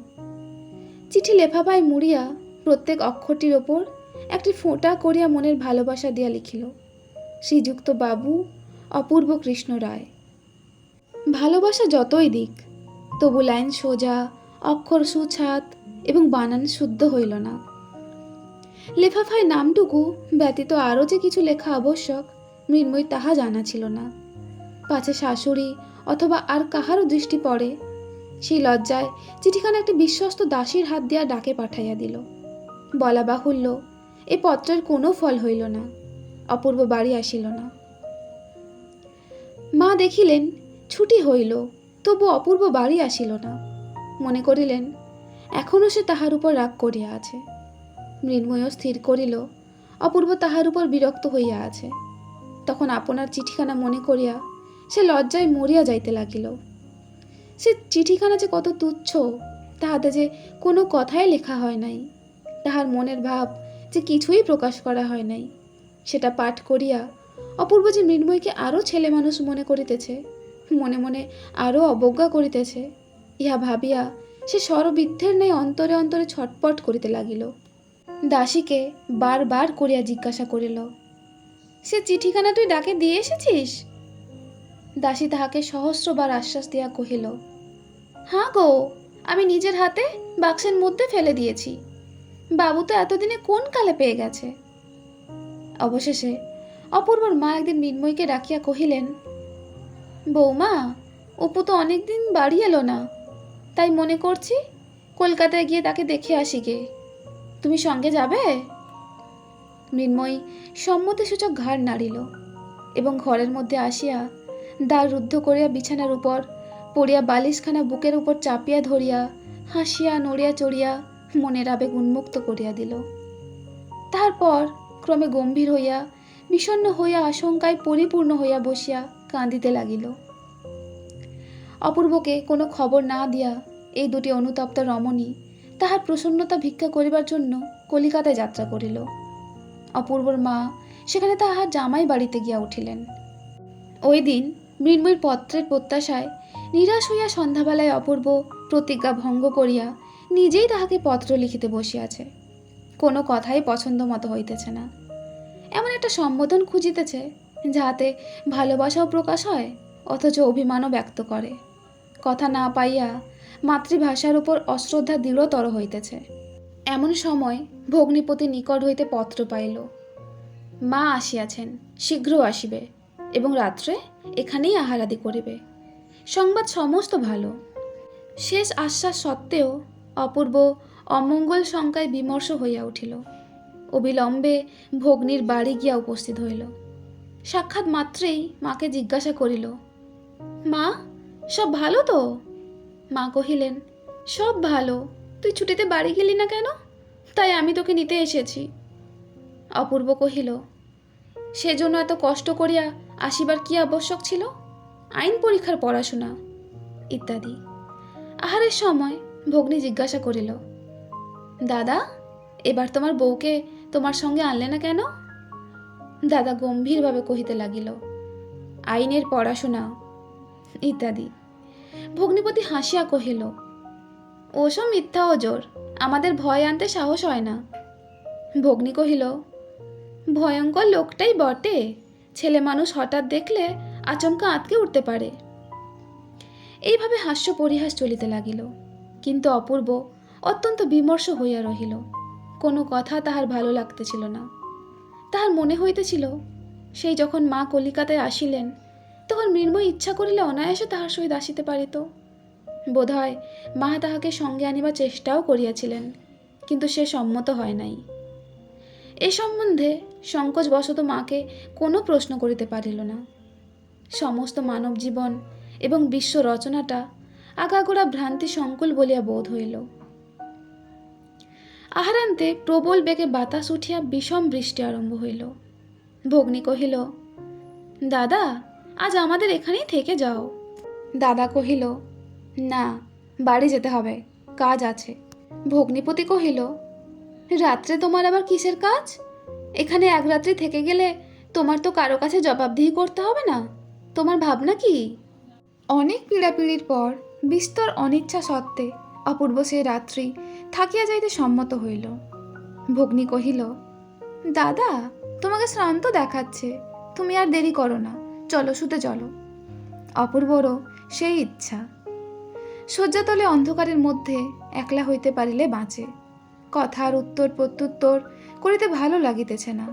চিঠি লেফাফায় মুড়িয়া প্রত্যেক অক্ষরটির ওপর একটি ফোঁটা করিয়া মনের ভালোবাসা দিয়া লিখিল, শ্রীযুক্ত বাবু অপূর্ব কৃষ্ণ রায়। ভালোবাসা যতই দিক, তবু লাইন সোজা, অক্ষর সুছাত এবং বানান শুদ্ধ হইল না। লেফাফায় নামটুকু ব্যতীত আরও যে কিছু লেখা আবশ্যক মৃন্ময়ী তাহা জানা ছিল না। পাছে শাশুড়ি অথবা আর কাহারও দৃষ্টি পড়ে, সেই লজ্জায় চিঠিখানা একটি বিশ্বস্ত দাসীর হাত দিয়া ডাকে পাঠাইয়া দিল। বলা বাহুল্য, এ পত্রের কোনো ফল হইল না। অপূর্ব বাড়ি আসিল না। মা দেখিলেন ছুটি হইল, তবু অপূর্ব বাড়ি আসিল না। মনে করিলেন এখনও সে তাহার উপর রাগ করিয়া আছে। মৃন্ময়ও স্থির করিল অপূর্ব তাহার উপর বিরক্ত হইয়া আছে। তখন আপনার চিঠিখানা মনে করিয়া সে লজ্জায় মরিয়া যাইতে লাগিল। সে চিঠিখানা যে কত তুচ্ছ, তাহাতে যে কোনো কথাই লেখা হয় নাই, তাহার মনের ভাব যে কিছুই প্রকাশ করা হয় নাই, সেটা পাঠ করিয়া অপূর্ব যে মৃন্ময়ীকে আরও ছেলে মানুষ মনে করিতেছে, মনে মনে আরও অবজ্ঞা করিতেছে, ইহা ভাবিয়া সে স্বরবিদ্ধের ন্যায় অন্তরে অন্তরে ছটপট করিতে লাগিল। দাসীকে বারবার করিয়া জিজ্ঞাসা করিল, সে চিঠিখানা তুই ডাকে দিয়ে এসেছিস? দাসী তাহাকে সহস্রবার আশ্বাস দিয়া কহিল, হ্যাঁ গো, আমি নিজের হাতে বাক্সের মধ্যে ফেলে দিয়েছি। বাবু তো এতদিনে কোন কালে পেয়ে গেছে। অবশেষে অপূর্বর মা একদিন মৃন্ময়ীকে ডাকিয়া কহিলেন, বৌমা, অপু তো অনেকদিন বাড়ি এলো না, তাই মনে করছি কলকাতায় গিয়ে তাকে দেখে আসি গে। তুমি সঙ্গে যাবে? মৃন্ময়ী সম্মতিসূচক ঘাড় নাড়িল এবং ঘরের মধ্যে আসিয়া দ্বার রুদ্ধ করিয়া বিছানার উপর পড়িয়া বালিশখানা বুকের উপর চাপিয়া ধরিয়া হাসিয়া নড়িয়া চড়িয়া মনের আবেগ উন্মুক্ত করিয়া দিল। তারপর ক্রমে গম্ভীর হইয়া বিষণ্ণ হইয়া আশঙ্কায় পরিপূর্ণ হইয়া বসিয়া কাঁদিতে লাগিল। অপূর্বকে কোনো খবর না দিয়া এই দুটি অনুতপ্ত রমণী তাহার প্রসন্নতা ভিক্ষা করিবার জন্য কলিকাতায় যাত্রা করিল। অপূর্বর মা সেখানে তাহার জামাই বাড়িতে গিয়া উঠিলেন। ওই দিন মৃন্ময়ীর পত্রের প্রত্যাশায় নিরাশ হইয়া সন্ধ্যাবেলায় অপূর্ব প্রতিজ্ঞা ভঙ্গ করিয়া নিজেই তাহাকে পত্র লিখিতে বসিয়াছে। কোনো কথাই পছন্দ মতো হইতেছে না। এমন একটা সম্বোধন খুঁজিতেছে যাহাতে ভালোবাসাও প্রকাশ হয় অথচ অভিমানও ব্যক্ত করে। কথা না পাইয়া মাতৃভাষার উপর অশ্রদ্ধা দৃঢ়তর হইতেছে। এমন সময় ভগ্নিপতি নিকট হইতে পত্র পাইল, মা আসিয়াছেন, শীঘ্র আসিবে এবং রাত্রে এখানেই আহারাদি করিবে। সংবাদ সমস্ত ভালো। শেষ আশ্বাস সত্ত্বেও অপূর্ব অমঙ্গল শঙ্কায় বিমর্ষ হইয়া উঠিল। অবিলম্বে ভগ্নির বাড়ি গিয়া উপস্থিত হইল। সাক্ষাৎ মাত্রেই মাকে জিজ্ঞাসা করিল, মা, সব ভালো তো? মা কহিলেন, সব ভালো, তুই ছুটিতে বাড়ি গেলি না কেন? তাই আমি তোকে নিতে এসেছি। অপূর্ব কহিল, সেজন্য এত কষ্ট করিয়া আসিবার কি আবশ্যক ছিল? আইন পরীক্ষার পড়াশোনা ইত্যাদি। আহারের সময় ভগ্নী জিজ্ঞাসা করিল, দাদা, এবার তোমার বউকে তোমার সঙ্গে আনলে না কেন? দাদা গম্ভীরভাবে কহিতে লাগিল, আইনের পড়াশোনা ইত্যাদি। ভগ্নিপতি হাসিয়া কহিল, ওসব মিথ্যা ওজোর, আমাদের ভয় আনতে সাহস হয় না। ভগ্নী কহিল, ভয়ঙ্কর লোকটাই বটে, ছেলে মানুষ হঠাৎ দেখলে আচমকা আঁতকে উঠতে পারে। এইভাবে হাস্য পরিহাস চলিতে লাগিল, কিন্তু অপূর্ব অত্যন্ত বিমর্ষ হইয়া রহিল। কোনো কথা তাহার ভালো লাগতেছিল না। তাহার মনে হইতেছিল, সেই যখন মা কলিকাতায় আসিলেন তখন মৃন্ময়ী ইচ্ছা করিলে অনায়াসে তাহার সহিত আসিতে পারিত। বোধ হয় মা তাহাকে সঙ্গে আনিবার চেষ্টাও করিয়াছিলেন, কিন্তু সে সম্মত হয় নাই। এ সম্বন্ধে সংকোচবশত মাকে কোনো প্রশ্ন করিতে পারিল না। সমস্ত মানব জীবন এবং বিশ্ব রচনাটা আগাগোড়া ভ্রান্তি সংকুল বলিয়া বোধ হইল। আহারান্তে প্রবল বেগে বাতাস উঠিয়া বিষম বৃষ্টি আরম্ভ হইল। ভগ্নী কহিল, দাদা, আজ আমাদের এখানেই থেকে যাও। দাদা কহিল, না, বাড়ি যেতে হবে, কাজ আছে। ভগ্নিপতি কহিল, রাত্রে তোমার আবার কিসের কাজ? এখানে এক রাত্রি থেকে গেলে তোমার তো কারো কাছে জবাবদিহি করতে হবে না। তোমার ভাবনা কি? অনেক পীড়াপিড়ির পর বিস্তর অনিচ্ছা সত্ত্বে অপূর্ব সে রাত্রি থাকিয়া যাইতে সম্মত হইল। ভগ্নী কহিল, দাদা, তোমাকে শ্রান্ত দেখাচ্ছে, তুমি আর দেরি করো না, চলো, শুতে চলো। অপূর্বরও সেই ইচ্ছা। শয্যাতলে অন্ধকারের মধ্যে একলা হইতে পারিলে বাঁচে। কথার উত্তর প্রত্যুত্তর করিতে ভালো লাগিতেছে না।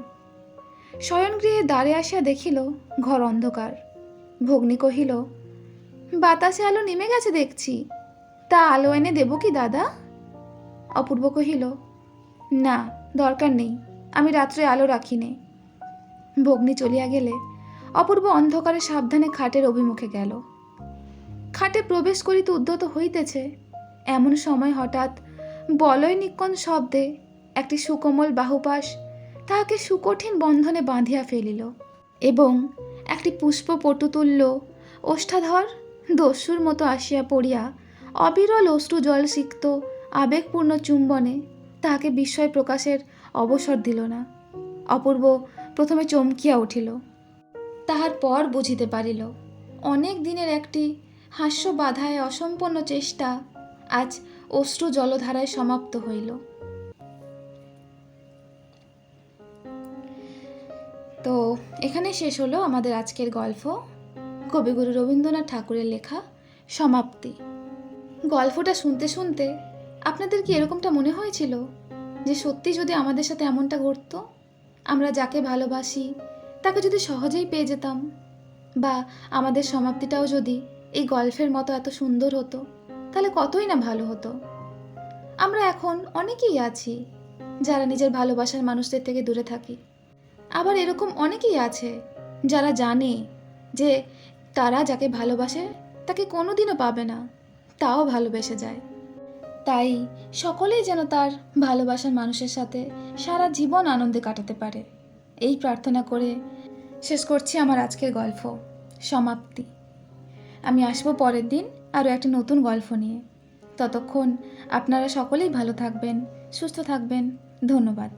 শয়নগৃহে দ্বারে আসিয়া দেখিল ঘর অন্ধকার। ভগ্নী কহিল, বাতাসে আলো নেমে গেছে দেখছি, তা আলো এনে দেব কি দাদা? অপূর্ব কহিল, না, দরকার নেই, আমি রাত্রে আলো রাখি নে। ভগ্নী চলিয়া গেলে অপূর্ব অন্ধকারে সাবধানে খাটের অভিমুখে গেল। খাটে প্রবেশ করিতে উদ্যত হইতেছে, এমন সময় হঠাৎ বলয় নিক্কণ শব্দে একটি সুকোমল বাহুপাশ তাহাকে সুকঠিন বন্ধনে বাঁধিয়া ফেলিল এবং একটি পুষ্পপটুতুল্য ওষ্ঠাধর দস্যুর মতো আসিয়া পড়িয়া অবিরল অশ্রু জল সিক্ত আবেগপূর্ণ চুম্বনে তাহাকে বিস্ময় প্রকাশের অবসর দিল না। অপূর্ব প্রথমে চমকিয়া উঠিল, তাহার পর বুঝিতে পারিল অনেক দিনের একটি হাস্য বাধায় অসম্পন্ন চেষ্টা আজ অশ্রু জলধারায় সমাপ্ত হইল। তো এখানে শেষ হলো আমাদের আজকের গল্প, কবিগুরু রবীন্দ্রনাথ ঠাকুরের লেখা সমাপ্তি। গল্পটা শুনতে শুনতে আপনাদের কি এরকমটা মনে হয়েছিল যে সত্যি যদি আমাদের সাথে এমনটা ঘটতো, আমরা যাকে ভালোবাসি তাকে যদি সহজেই পেয়ে যেতাম, বা আমাদের সমাপ্তিটাও যদি এই গল্পের মতো এত সুন্দর হতো, তাহলে কতই না ভালো হতো। আমরা এখন অনেকেই আছি যারা নিজের ভালোবাসার মানুষদের থেকে দূরে থাকি, আবার এরকম অনেকেই আছে যারা জানে যে তারা যাকে ভালোবাসে তাকে কোনোদিনও পাবে না, তাও ভালোবেসে যায়। তাই সকলেই যেন তার ভালোবাসার মানুষের সাথে সারা জীবন আনন্দে কাটাতে পারে, এই প্রার্থনা করে শেষ করছি আমার আজকের গল্প সমাপ্তি। আমি আসবো পরের দিন আরও একটা নতুন গল্প নিয়ে। ততক্ষণ আপনারা সকলেই ভালো থাকবেন, সুস্থ থাকবেন। ধন্যবাদ।